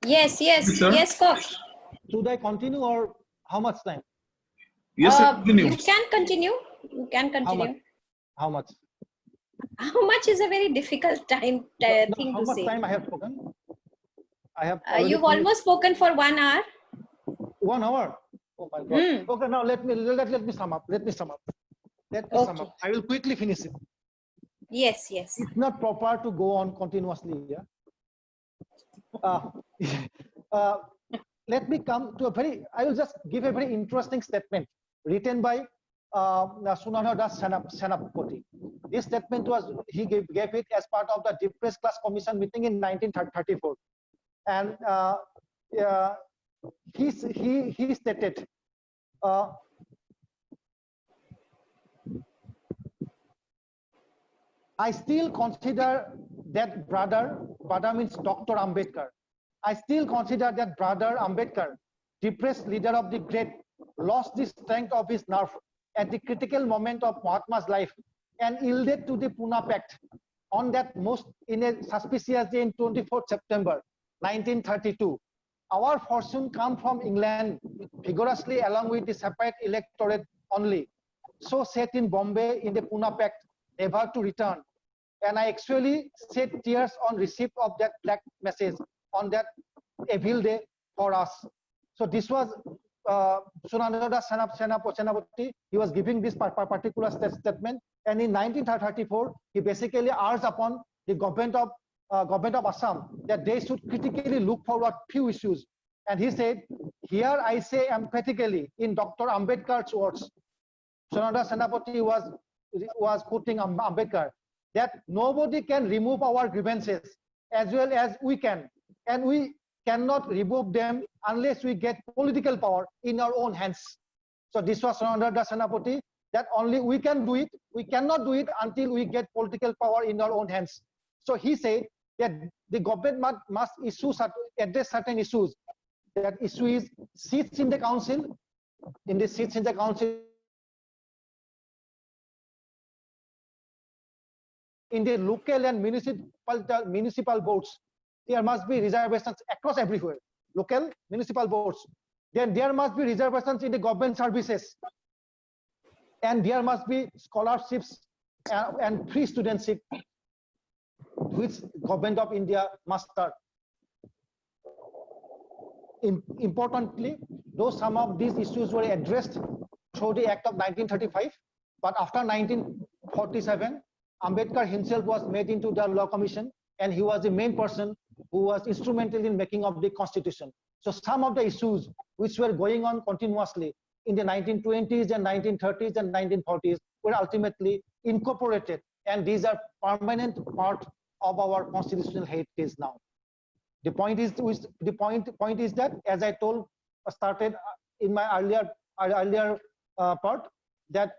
Yes, Coach. Should I continue or how much time? Yes, continue. You can continue. You can continue. How much? How much is a very difficult thing No, to how much say. time I have spoken? I have. You've almost spoken for 1 hour. 1 hour. Oh my God. Okay, now let me sum up. Let me sum up. I will quickly finish it. Yes. It's not proper to go on continuously. Yeah. Let me come to I will just give a very interesting statement written by Sunanda Das Senapati. This statement he gave it as part of the Depressed Class Commission meeting in 1934, and he stated, I still consider that brother means Dr. Ambedkar. I still consider that brother Ambedkar, depressed leader of the great, lost the strength of his nerve at the critical moment of Mahatma's life and yielded to the Pune Pact on that most in a suspicious day in 24th September 1932. Our fortune come from England vigorously along with the separate electorate only. So set in Bombay in the Pune Pact, never to return. And I actually shed tears on receipt of that black message on that evil day for us. So this was Sunanda Das Senapati. He was giving this particular statement, and in 1934 he basically urged upon the government of Assam that they should critically look forward few issues. And he said, here I say emphatically in Dr. Ambedkar's words, Sunanda Senapati was quoting Ambedkar, that nobody can remove our grievances as well as we can, and we cannot remove them unless we get political power in our own hands. So this was Sunanda Das Senapati, that only we can do it. We cannot do it until we get political power in our own hands. So he said that the government must address certain issues. That issue is seats in the council. In the seats in the council, in the local and municipal boards, there must be reservations across everywhere. Local, municipal boards. Then there must be reservations in the government services. And there must be scholarships and free studentship, which government of India must start. Importantly, though some of these issues were addressed through the Act of 1935, but after 1947, Ambedkar himself was made into the Law Commission, and he was the main person who was instrumental in making of the Constitution. So some of the issues which were going on continuously in the 1920s and 1930s and 1940s were ultimately incorporated, and these are permanent part of our constitutional heritage now. The point is that, as I started in my earlier part, that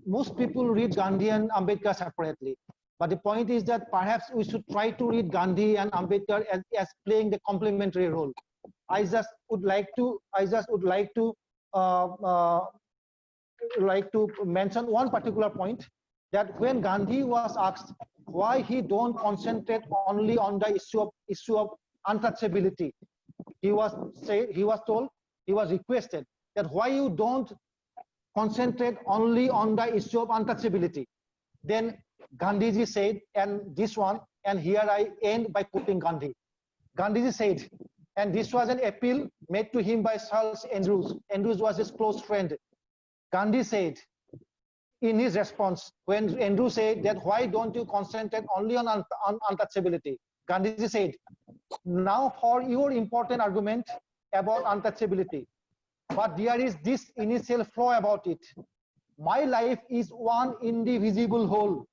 most people read Gandhi and Ambedkar separately. But the point is that perhaps we should try to read Gandhi and Ambedkar as playing the complementary role. I just would like to mention one particular point, that when Gandhi was asked why he don't concentrate only on the issue of untouchability, he was requested that why you don't concentrate only on the issue of untouchability. Then Gandhiji said, and here I end by quoting Gandhi. Gandhiji said, and this was an appeal made to him by Charles Andrews. Andrews was his close friend. Gandhi said in his response, when Andrews said that why don't you concentrate only on untouchability, Gandhiji said, now for your important argument about untouchability, but there is this initial flaw about it. My life is one indivisible whole.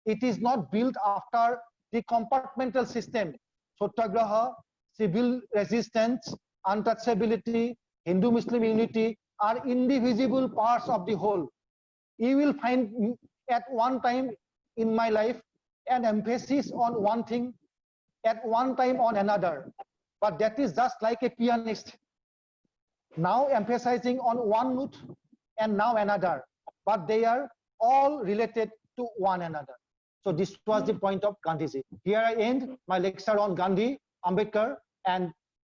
It is not built after the compartmental system, Satyagraha, civil resistance, untouchability, Hindu-Muslim unity are indivisible parts of the whole. You will find at one time in my life an emphasis on one thing, at one time on another, but that is just like a pianist, now emphasizing on one note and now another, but they are all related to one another. So this was the point of Gandhiji. Here I end my lecture on Gandhi, Ambedkar, and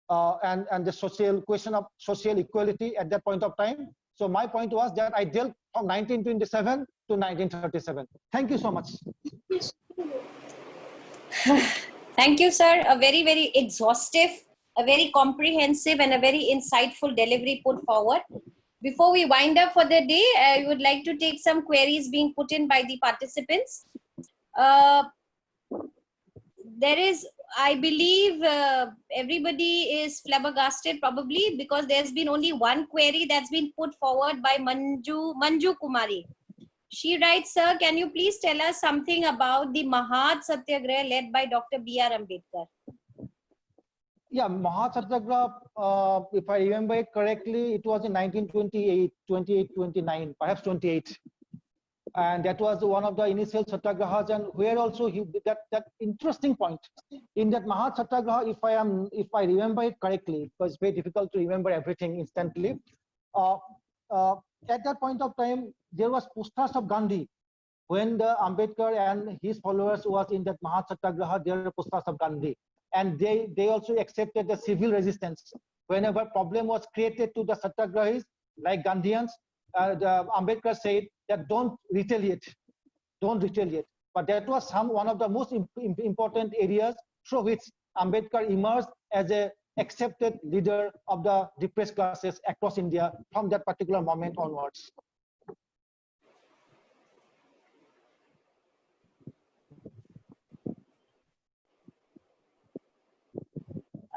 the social question of social equality at that point of time. So my point was that I dealt from 1927 to 1937. Thank you so much. Thank you, sir. A very, very exhaustive, a very comprehensive, and a very insightful delivery put forward. Before we wind up for the day, I would like to take some queries being put in by the participants. There is, I believe, everybody is flabbergasted probably because there's been only one query that's been put forward by Manju Kumari. She writes, sir, can you please tell us something about the Mahad Satyagraha led by Dr. B.R. Ambedkar? Yeah, Mahad Satyagraha, if I remember it correctly, it was in 1928, 29, perhaps 28. And that was one of the initial satyagrahas, and where also that interesting point in that Mahad Satyagraha, if I remember it correctly, because it's very difficult to remember everything instantly. At that point of time, there was posters of Gandhi. When the Ambedkar and his followers was in that Mahad Satyagraha, there were posters of Gandhi, and they also accepted the civil resistance. Whenever problem was created to the Satyagrahis, like Gandhians, the Ambedkar said that don't retaliate. But that was one of the most important areas through which Ambedkar emerged as a accepted leader of the depressed classes across India from that particular moment onwards.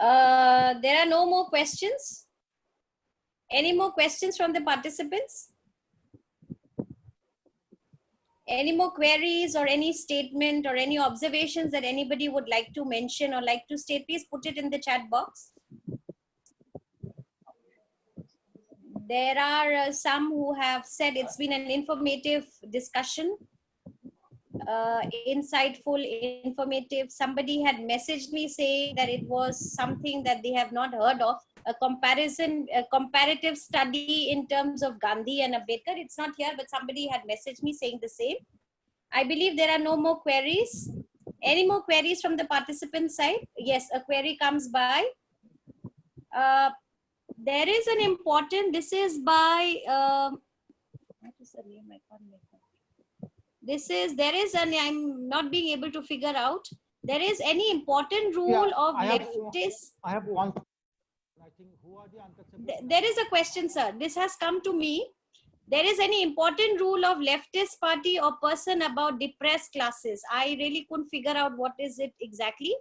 There are no more questions. Any more questions from the participants? Any more queries or any statement or any observations that anybody would like to mention or like to state? Please put it in the chat box. There are some who have said it's been an informative discussion. Insightful, informative. Somebody had messaged me saying that it was something that they have not heard of, a comparative study in terms of Gandhi and Ambedkar. It's not here, but somebody had messaged me saying the same. I believe there are no more queries. Any more queries from the participant side? Yes, a query comes by. There is an important, this is by, what is the name? I can't make that. There is an, I'm not being able to figure out. There is any important rule of leftists? I have one. I think who are the untouchables? There is a question, sir. This has come to me. There is any important rule of leftist party or person about depressed classes? I really couldn't figure out what is it exactly.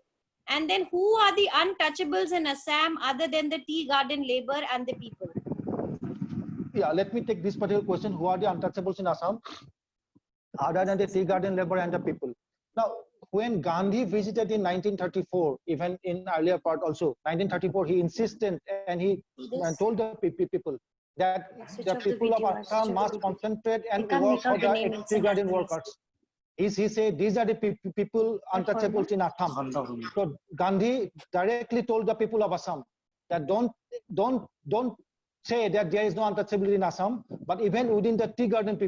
And then who are the untouchables in Assam other than the tea garden labor and the people? Yeah, let me take this particular question. Who are the untouchables in Assam other than the tea garden labor and the people? Now, when Gandhi visited in 1934, even in earlier part also, 1934, he insisted and he told the people that the people of Assam must concentrate and work for the tea garden workers. He said these are the people untouchables in Assam. So Gandhi directly told the people of Assam that don't say that there is no untouchability in Assam, but even within the tea garden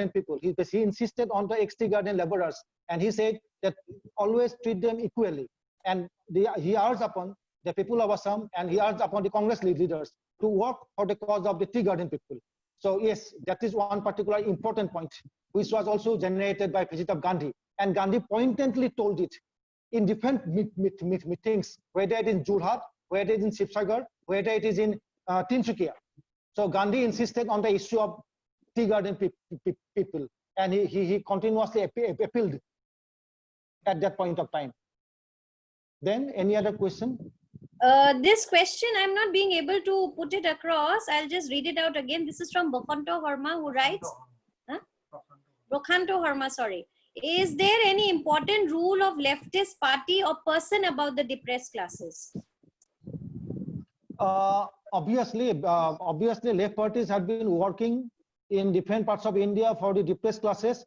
people, he insisted on the ex-tea garden laborers, and he said that always treat them equally. And he urged upon the people of Assam, and he urged upon the Congress leaders to work for the cause of the tea garden people. So yes, that is one particular important point, which was also generated by visit of Gandhi. And Gandhi pointedly told it in different meetings, whether it is in Jorhat, whether it is in Shivsagar, whether it is in Tinsukia. So Gandhi insisted on the issue of tea garden people, and he continuously appealed at that point of time. Then any other question? This question, I'm not being able to put it across. I'll just read it out again. This is from Bokhanto Harma, who writes, Bokhanto Harma, sorry. Is there any important rule of leftist party or person about the depressed classes? Obviously, left parties have been working in different parts of India for the depressed classes,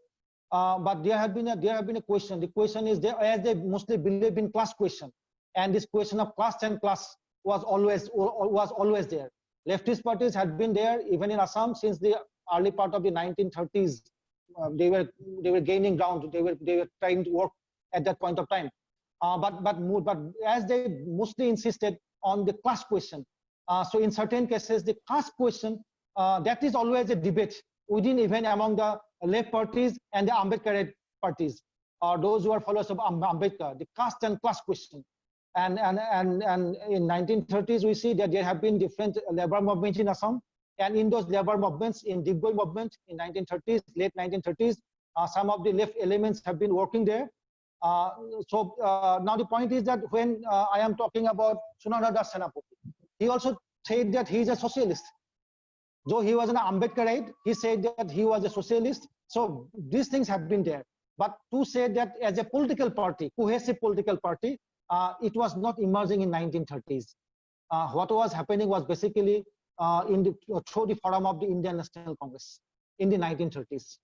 but there have been a question. The question is, as they mostly believe in class question, and this question of caste and class was always there. Leftist parties had been there even in Assam since the early part of the 1930s. They were gaining ground. They were trying to work at that point of time. But as they mostly insisted on the class question, so in certain cases the caste question, that is always a debate within even among the left parties and the Ambedkarite parties, or those who are followers of Ambedkar, the caste and class question. And in 1930s we see that there have been different labor movements in Assam, and in those labor movements, in Digboi movement in 1930s, late 1930s, some of the left elements have been working there. So now the point is that when I am talking about Sundarana Das Senapati, he also said that he is a socialist. Though he was an Ambedkarite, he said that he was a socialist. So these things have been there. But to say that as a political party, cohesive political party, it was not emerging in 1930s. What was happening was basically through the forum of the Indian National Congress in the 1930s.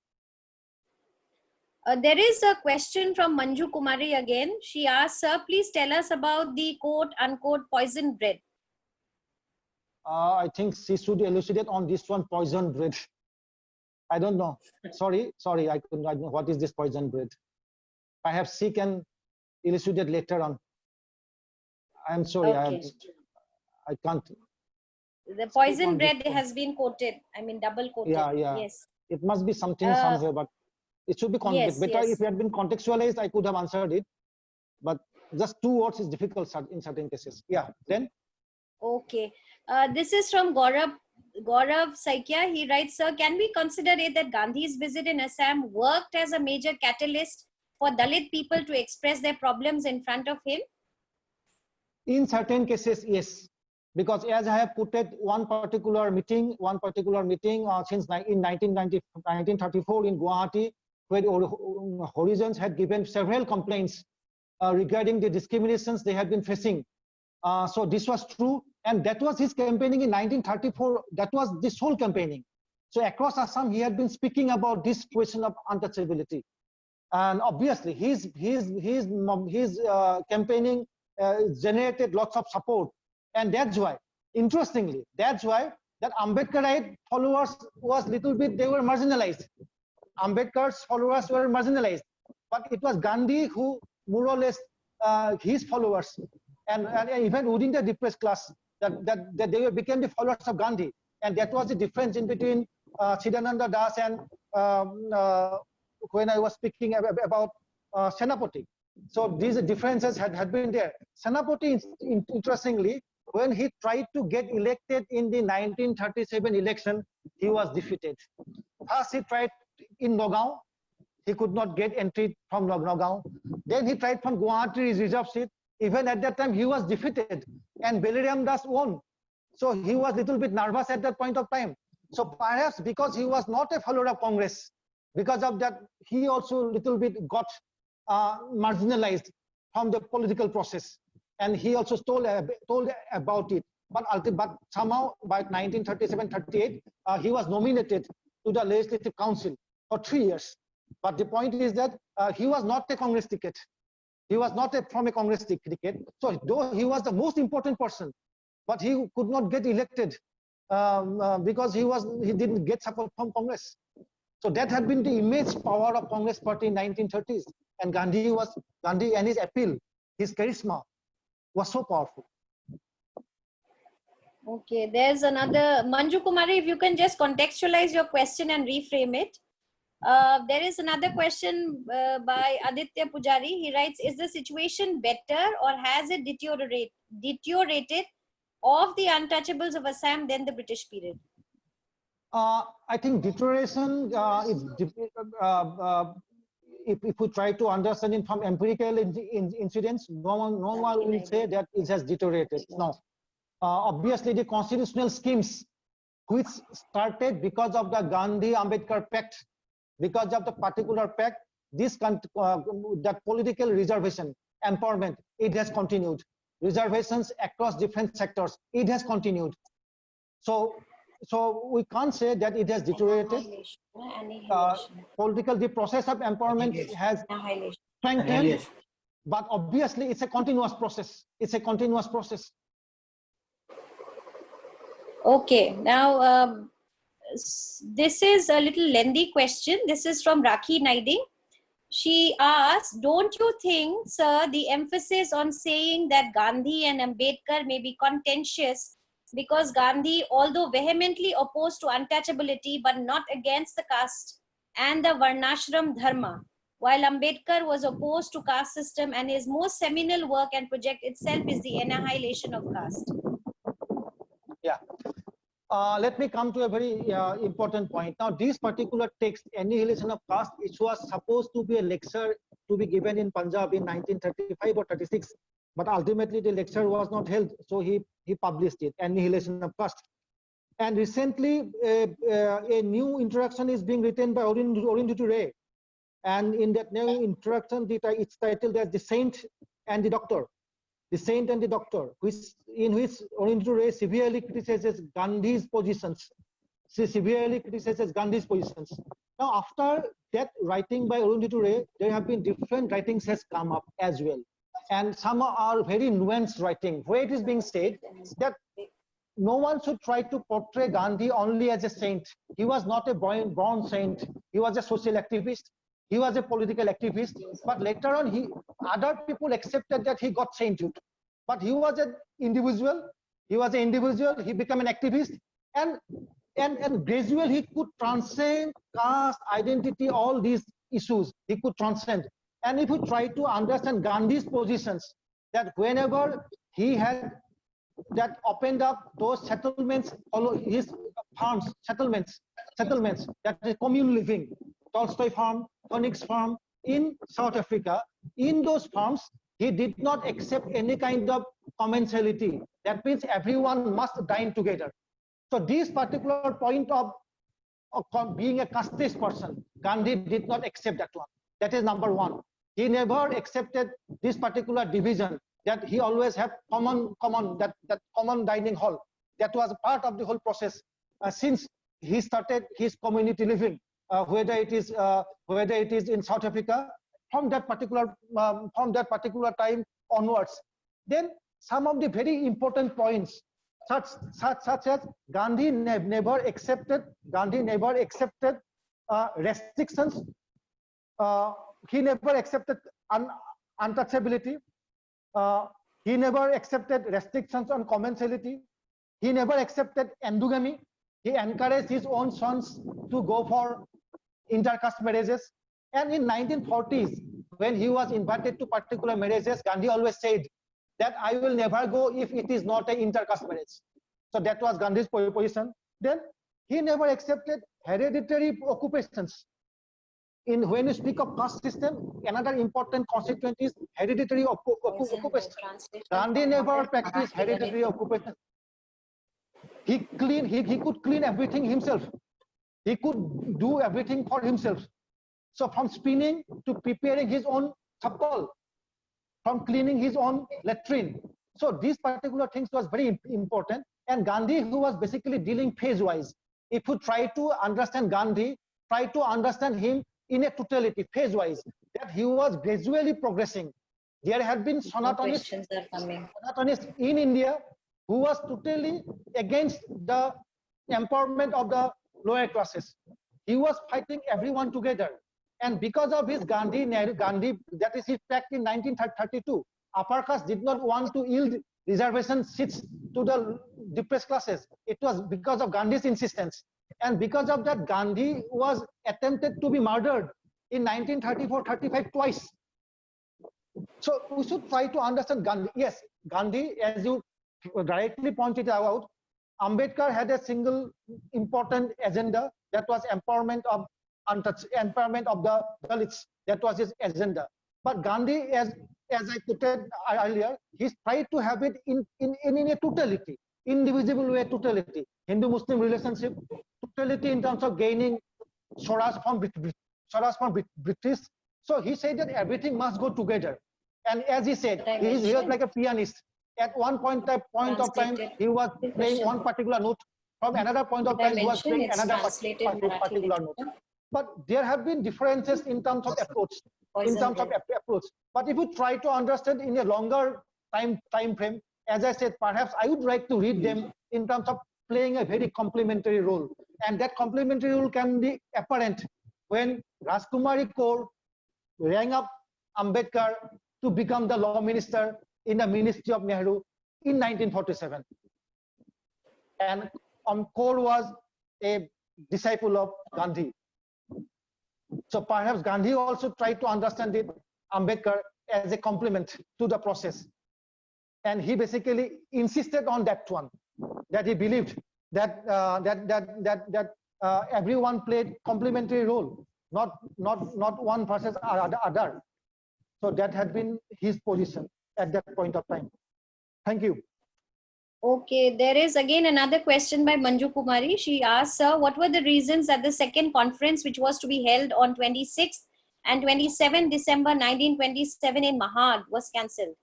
There is a question from Manju Kumari again. She asks, sir, please tell us about the quote unquote poison bread. I think she should elucidate on this one, poison bread. I don't know. Sorry, I couldn't. I don't know what is this poison bread. Perhaps she can elucidate later on. I'm sorry, Okay. I can't. The poison bread has been quoted. I mean, double quoted. Yeah. Yes. It must be something somewhere, but it should be Yes, better yes. if it had been contextualized. I could have answered it, but just 2 words is difficult in certain cases. Yeah. Then. Okay. This is from Gaurav Saikia. He writes, sir, can we consider it that Gandhi's visit in Assam worked as a major catalyst for Dalit people to express their problems in front of him? In certain cases, yes, because as I have put it, one particular meeting since in 1934 in Guwahati, where Horizons had given several complaints regarding the discriminations they had been facing. So this was true, and that was his campaigning in 1934. That was this whole campaigning. So across Assam, he had been speaking about this question of untouchability, and obviously his campaigning generated lots of support, and that's why, interestingly, that Ambedkarite followers was little bit, they were marginalized. Ambedkar's followers were marginalized, but it was Gandhi who more or less his followers and even within the depressed class that they became the followers of Gandhi, and that was the difference in between Chidananda Das and when I was speaking about Senapati. So these differences had been there. Senapati, interestingly, when he tried to get elected in the 1937 election, he was defeated. First, he tried in Nagaon. He could not get entry from Nagaon. Then he tried from Guwahati reserve seat. Even at that time, he was defeated, and Baliram Das won. So he was a little bit nervous at that point of time. So perhaps because he was not a follower of Congress, because of that, he also little bit got marginalized from the political process, and he also told about it. But somehow by 1937-38, he was nominated to the Legislative Council for 3 years. But the point is that he was not a Congress ticket. He was not from a Congress ticket. So though he was the most important person, but he could not get elected because he didn't get support from Congress. So that had been the image power of Congress party in 1930s. And Gandhi and his appeal, his charisma was so powerful. Okay, there's another, Manju Kumari, if you can just contextualize your question and reframe it. There is another question by Aditya Pujari. He writes, is the situation better or has it deteriorated of the untouchables of Assam than the British period? I think deterioration, if we try to understand it from empirical incidents, no one will say that it has deteriorated. No. Obviously, the constitutional schemes which started because of the Gandhi-Ambedkar Pact, because of the particular pact, that political reservation, empowerment, it has continued. reservations across different sectors. It has continued. So we can't say that it has deteriorated. The process of empowerment has strengthened, but obviously it's a continuous process. It's a continuous process. Okay, now this is a little lengthy question. This is from Rakhi Naiding. She asks, don't you think, sir, the emphasis on saying that Gandhi and Ambedkar may be contentious because Gandhi, although vehemently opposed to untouchability but not against the caste and the Varnashram Dharma, while Ambedkar was opposed to caste system, and his most seminal work and project itself is the annihilation of caste? Yeah. Let me come to a very important point. Now, this particular text, Annihilation of Caste, it was supposed to be a lecture to be given in Punjab in 1935 or 36, but ultimately the lecture was not held, so he published it, Annihilation of Caste. And recently, a new introduction is being written by Arundhati Ray, and in that new introduction, it's titled as The Saint and the Doctor. The Saint and the Doctor, in which Arundhati Ray severely criticizes Gandhi's positions. She severely criticizes Gandhi's positions. Now, after that writing by Arundhati Ray, there have been different writings has come up as well. And some are very nuanced writing, where it is being said that no one should try to portray Gandhi only as a saint. He was not a born saint. He was a social activist. He was a political activist, but later on, other people accepted that he got sainthood. But he was an individual. He was an individual. He became an activist, and gradually he could transcend caste, identity, all these issues. He could transcend. And if you try to understand Gandhi's positions, that whenever he had that opened up those settlements, his farms, settlements, that is commune living, Tolstoy farm, Phoenix farm in South Africa, in those farms, he did not accept any kind of commensality. That means everyone must dine together. So this particular point of being a casteist person, Gandhi did not accept that one. That is number one. He never accepted this particular division, that he always had that common dining hall. That was part of the whole process since he started his community living. Whether it is in South Africa, from that particular time onwards. Then some of the very important points, such as Gandhi never accepted restrictions. He never accepted untouchability. He never accepted restrictions on commensality. He never accepted endogamy. He encouraged his own sons to go for intercaste marriages. And in 1940s, when he was invited to particular marriages, Gandhi always said that I will never go if it is not an intercaste marriage. So that was Gandhi's position. Then he never accepted hereditary occupations. When you speak of caste system, another important constituent is hereditary occupation. Gandhi never practiced hereditary occupation. He could clean everything himself. He could do everything for himself. So from spinning to preparing his own chappal, from cleaning his own latrine. So these particular things was very important. And Gandhi, who was basically dealing phase-wise, if you try to understand Gandhi, try to understand him in a totality, phase-wise, that he was gradually progressing. There had been Sanatanists in India who was totally against the empowerment of the lower classes. He was fighting everyone together. And because of his Gandhi, that is his pact in 1932, upper caste did not want to yield reservation seats to the depressed classes. It was because of Gandhi's insistence. And because of that, Gandhi was attempted to be murdered in 1934-35 twice. So we should try to understand Gandhi. Yes, Gandhi, as you directly pointed out, Ambedkar had a single important agenda, that was empowerment of the Dalits. That was his agenda. But Gandhi, as I put it earlier, he tried to have it in a totality, indivisible way, totality. Hindu-Muslim relationship, totality in terms of gaining Swaraj from British. So he said that everything must go together. And as he said, he was like a pianist. At one point of time, he was playing one particular note. From another point of time, he was playing another particular note. But there have been differences in terms of approach. But if you try to understand in a longer time frame, as I said, perhaps I would like to read them in terms of playing a very complementary role. And that complementary role can be apparent when Rajkumari Kaur rang up Ambedkar to become the law minister in the Ministry of Nehru in 1947. And Kaur was a disciple of Gandhi. So perhaps Gandhi also tried to understand it, Ambedkar, as a complement to the process. And he basically insisted on that one, that he believed that everyone played complementary role, not one versus other. So that had been his position at that point of time. Thank you. Okay, there is again another question by Manju Kumari. She asks, sir, what were the reasons that the second conference, which was to be held on 26th and 27 December 1927 in Mahad, was cancelled?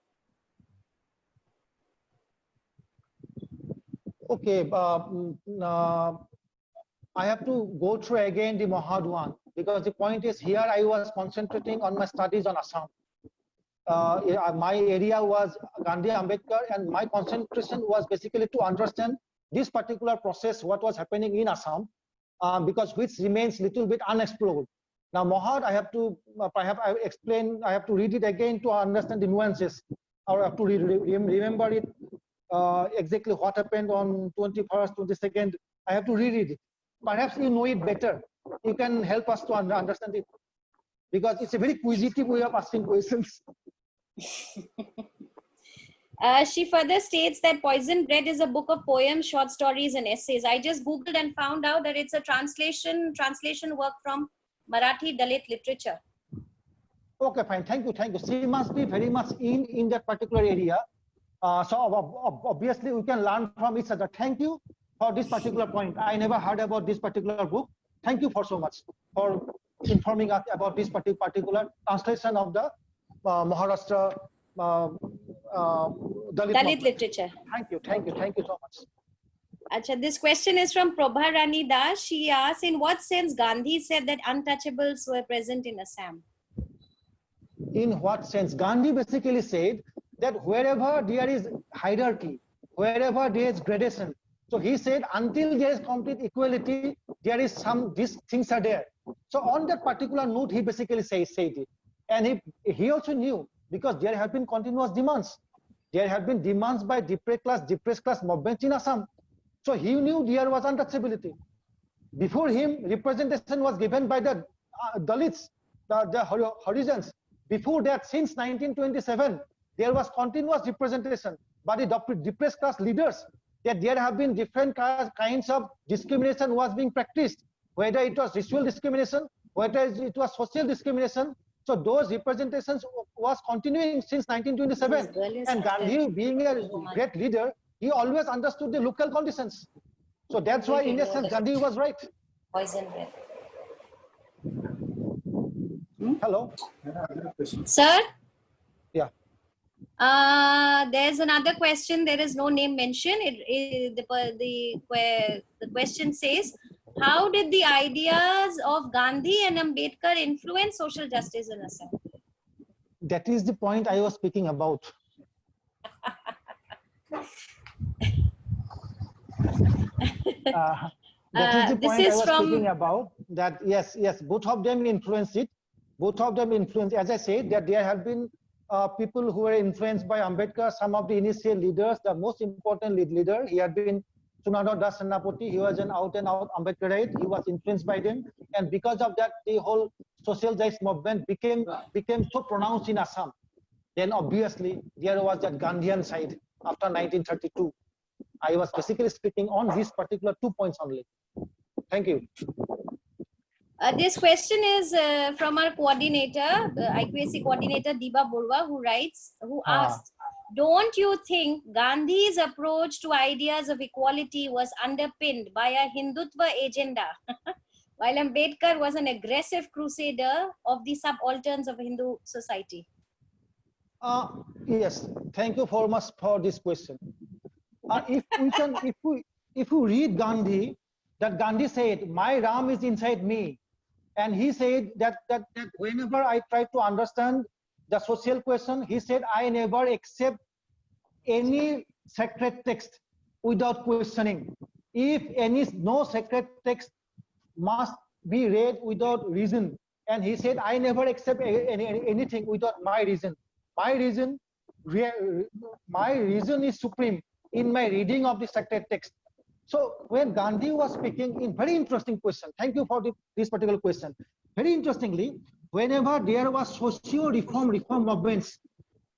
Okay, I have to go through again the Mahad one, because the point is here I was concentrating on my studies on Assam. My area was Gandhi Ambedkar, and my concentration was basically to understand this particular process, what was happening in Assam, because which remains little bit unexplored. Now Mahad, I have to perhaps I explain, I have to read it again to understand the nuances, or I have to remember it exactly what happened on 21st, 22nd. I have to reread it. Perhaps you know it better. You can help us to understand it, because it's a very quizzitive way of asking questions. She further states that Poison Bread is a book of poems, short stories, and essays. I just Googled and found out that it's a translation work from Marathi Dalit literature. Okay, fine. Thank you. She must be very much in that particular area. So obviously we can learn from each other. Thank you for this particular point. I never heard about this particular book. Thank you for so much for informing us about this particular translation of the Maharashtra Dalit literature. Thank you so much. Achha, this question is from Prabha Rani Das. She asks, in what sense Gandhi said that untouchables were present in Assam? In what sense? Gandhi basically said that wherever there is hierarchy, wherever there is gradation, so he said until there is complete equality, there is these things are there. So on that particular note, he basically said it. And he also knew, because there have been continuous demands. There have been demands by depressed class movements in Assam. So he knew there was untouchability. Before him, representation was given by the Dalits, the Harijans. Before that, since 1927, there was continuous representation by the depressed class leaders, that there have been different kinds of discrimination was being practiced, whether it was racial discrimination, whether it was social discrimination. So those representations was continuing since 1927. And Gandhi, being a great leader, he always understood the local conditions. So that's why, in a sense, Gandhi was right. Poison bread. Hello. Sir? Yeah. There's another question. There is no name mentioned. The question says, how did the ideas of Gandhi and Ambedkar influence social justice in Assam? That is the point I was speaking about. That is the point I was speaking about. That yes, both of them influenced it. Both of them influenced. As I said, that there have been people who were influenced by Ambedkar. Some of the initial leaders, the most important leader, he had been Sunanda Das Senapati. He was an out-and-out Ambedkarite. He was influenced by them, and because of that, the whole social justice movement became so pronounced in Assam. Then obviously there was that Gandhian side after 1932. I was basically speaking on these particular 2 points only. Thank you. This question is from our coordinator, the IQAC coordinator Diba Borwa, who asked, don't you think Gandhi's approach to ideas of equality was underpinned by a Hindutva agenda, while Ambedkar was an aggressive crusader of the subalterns of Hindu society? Yes, thank you very much for this question. If we read Gandhi, that Gandhi said, "My Ram is inside me," and he said that whenever I try to understand the social question, he said, "I never accept any sacred text without questioning. If no sacred text must be read without reason." And he said, "I never accept anything without my reason. My reason, my reason is supreme in my reading of the sacred text." So when Gandhi was speaking, in very interesting question, thank you for this particular question. Very interestingly, whenever there was socio-reform movements,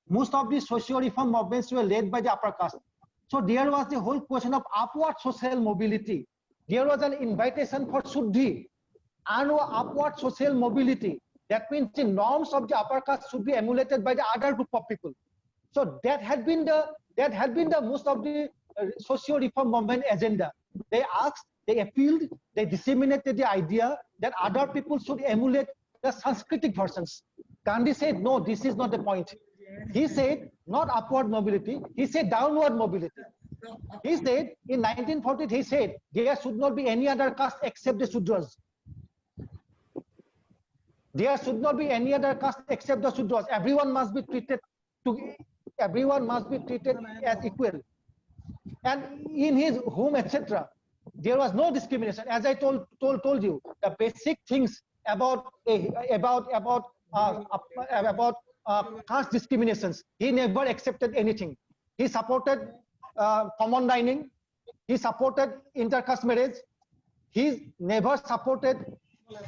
most of these socio-reform movements were led by the upper caste. So there was the whole question of upward social mobility. There was an invitation for Shuddhi and upward social mobility. That means the norms of the upper caste should be emulated by the other group of people. So that had been the most of the socio-reform movement agenda. They asked, they appealed, they disseminated the idea that other people should emulate the Sanskritic versions. Gandhi said, no, this is not the point. He said, not upward mobility, he said downward mobility. He said, in 1940, he said, there should not be any other caste except the Sudras. There should not be any other caste except the Sudras. Everyone must be treated as equal. And in his home, etc., there was no discrimination. As I told you, the basic things about caste discriminations, he never accepted anything. He supported common dining. He supported intercaste marriage. He never supported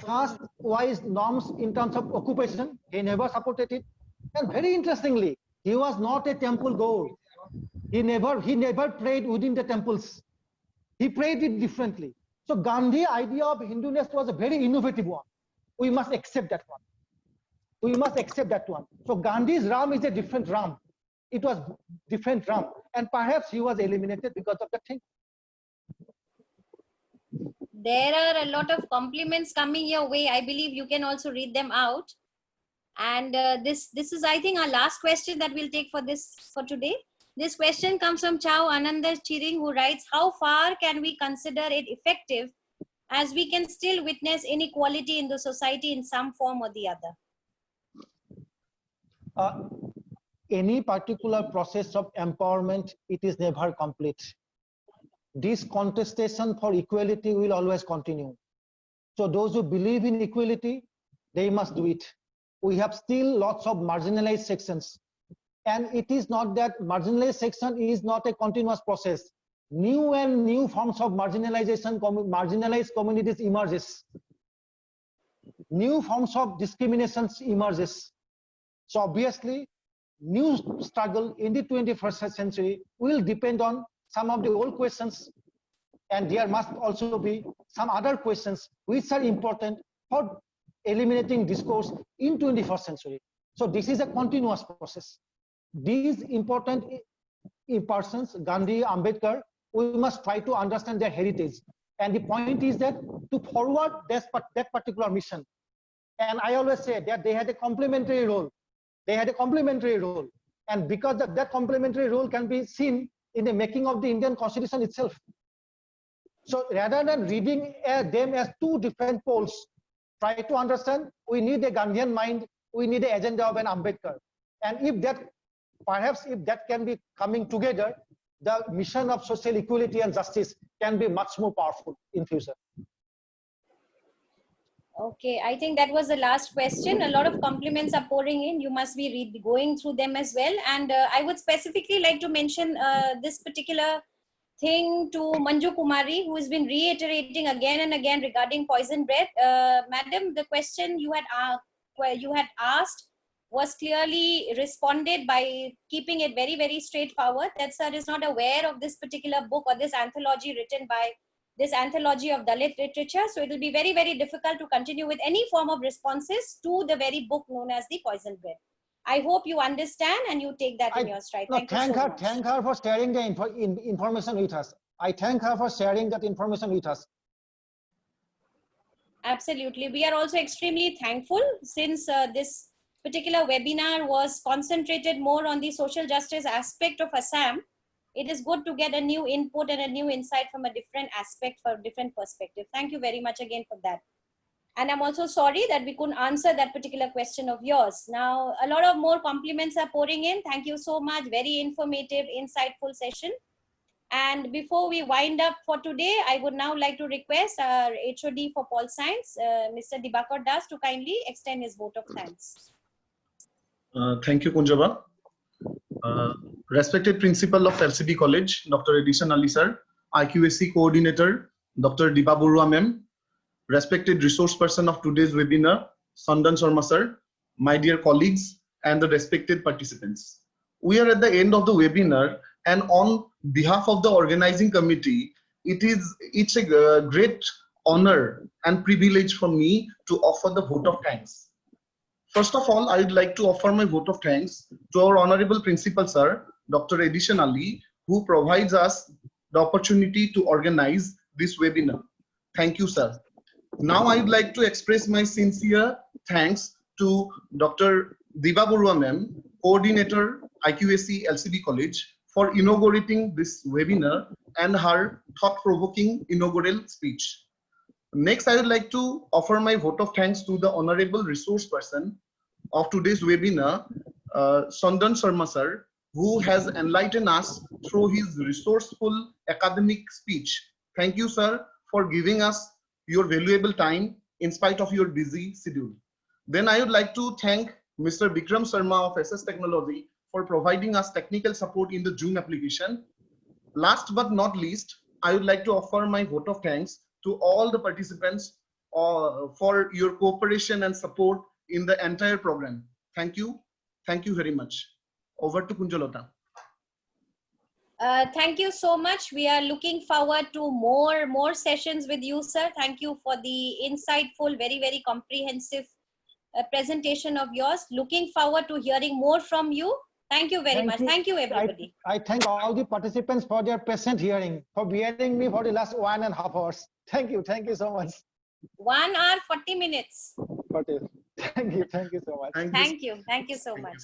caste-wise norms in terms of occupation. He never supported it. And very interestingly, he was not a temple goer. He never prayed within the temples. He prayed it differently. So Gandhi's idea of Hinduness was a very innovative one. We must accept that one. We must accept that one. So Gandhi's Ram is a different Ram. It was different Ram. And perhaps he was eliminated because of that thing. There are a lot of compliments coming your way. I believe you can also read them out. And this is, I think, our last question that we'll take for today. This question comes from Chao Ananda Chiring, who writes, how far can we consider it effective as we can still witness inequality in the society in some form or the other? Any particular process of empowerment, it is never complete. This contestation for equality will always continue. So those who believe in equality, they must do it. We have still lots of marginalized sections. And it is not that marginalized section is not a continuous process. New and new forms of marginalization, marginalized communities emerges. New forms of discriminations emerges. So obviously, new struggle in the 21st century will depend on some of the old questions, and there must also be some other questions which are important for eliminating discourse in 21st century. So this is a continuous process. These important persons, Gandhi, Ambedkar, we must try to understand their heritage. And the point is that to forward that particular mission. And I always say that they had a complementary role. They had a complementary role. And because of that complementary role can be seen in the making of the Indian Constitution itself. So rather than reading them as two different poles, try to understand we need a Gandhian mind, we need the agenda of an Ambedkar. And if that, perhaps if that can be coming together, the mission of social equality and justice can be much more powerful in future. Okay, I think that was the last question. A lot of compliments are pouring in. You must be going through them as well. And I would specifically like to mention this particular thing to Manju Kumari, who has been reiterating again and again regarding poison bread. Madam, the question you had asked was clearly responded by keeping it very, very straightforward, that sir is not aware of this particular book or this anthology written by this anthology of Dalit literature. So it will be very, very difficult to continue with any form of responses to the very book known as the Poison Bread. I hope you understand and you take that in your stride. Thank you so much. Thank her for sharing the information with us. I thank her for sharing that information with us. Absolutely. We are also extremely thankful since this particular webinar was concentrated more on the social justice aspect of Assam, it is good to get a new input and a new insight from a different aspect, for a different perspective. Thank you very much again for that. And I'm also sorry that we couldn't answer that particular question of yours. Now, a lot of more compliments are pouring in. Thank you so much. Very informative, insightful session. And before we wind up for today, I would now like to request our HOD for Pol Science, Mr. Dibakar Das, to kindly extend his vote of thanks. Thank you, Kunjaba. Respected Principal of LCB College, Dr. Edison Ali Sir, IQAC Coordinator, Dr. Diba Barua Ma'am, respected resource person of today's webinar, Chandan Sharma Sir, my dear colleagues, and the respected participants. We are at the end of the webinar, and on behalf of the organizing committee, it's a great honor and privilege for me to offer the vote of thanks. First of all, I would like to offer my vote of thanks to our Honorable Principal Sir, Dr. Edison Ali, who provides us the opportunity to organize this webinar. Thank you, sir. Now I would like to express my sincere thanks to Dr. Diba Barua Ma'am, Coordinator, IQAC LCB College, for inaugurating this webinar and her thought-provoking inaugural speech. Next, I would like to offer my vote of thanks to the Honorable Resource Person of today's webinar, Chandan Sharma Sir, who has enlightened us through his resourceful academic speech. Thank you, sir, for giving us your valuable time in spite of your busy schedule. Then I would like to thank Mr. Bikram Sharma of SS Technology for providing us technical support in the Zoom application. Last but not least, I would like to offer my vote of thanks to all the participants for your cooperation and support in the entire program. Thank you. Thank you very much. Over to Kunjalata. Thank you so much. We are looking forward to more sessions with you, sir. Thank you for the insightful, very comprehensive presentation of yours. Looking forward to hearing more from you. Thank you very much. Thank you, everybody. I thank all the participants for their patient hearing, for bearing me for the last 1.5 hours. Thank you so much. 1 hour, 40 minutes. Thank you so much. Thank you so much.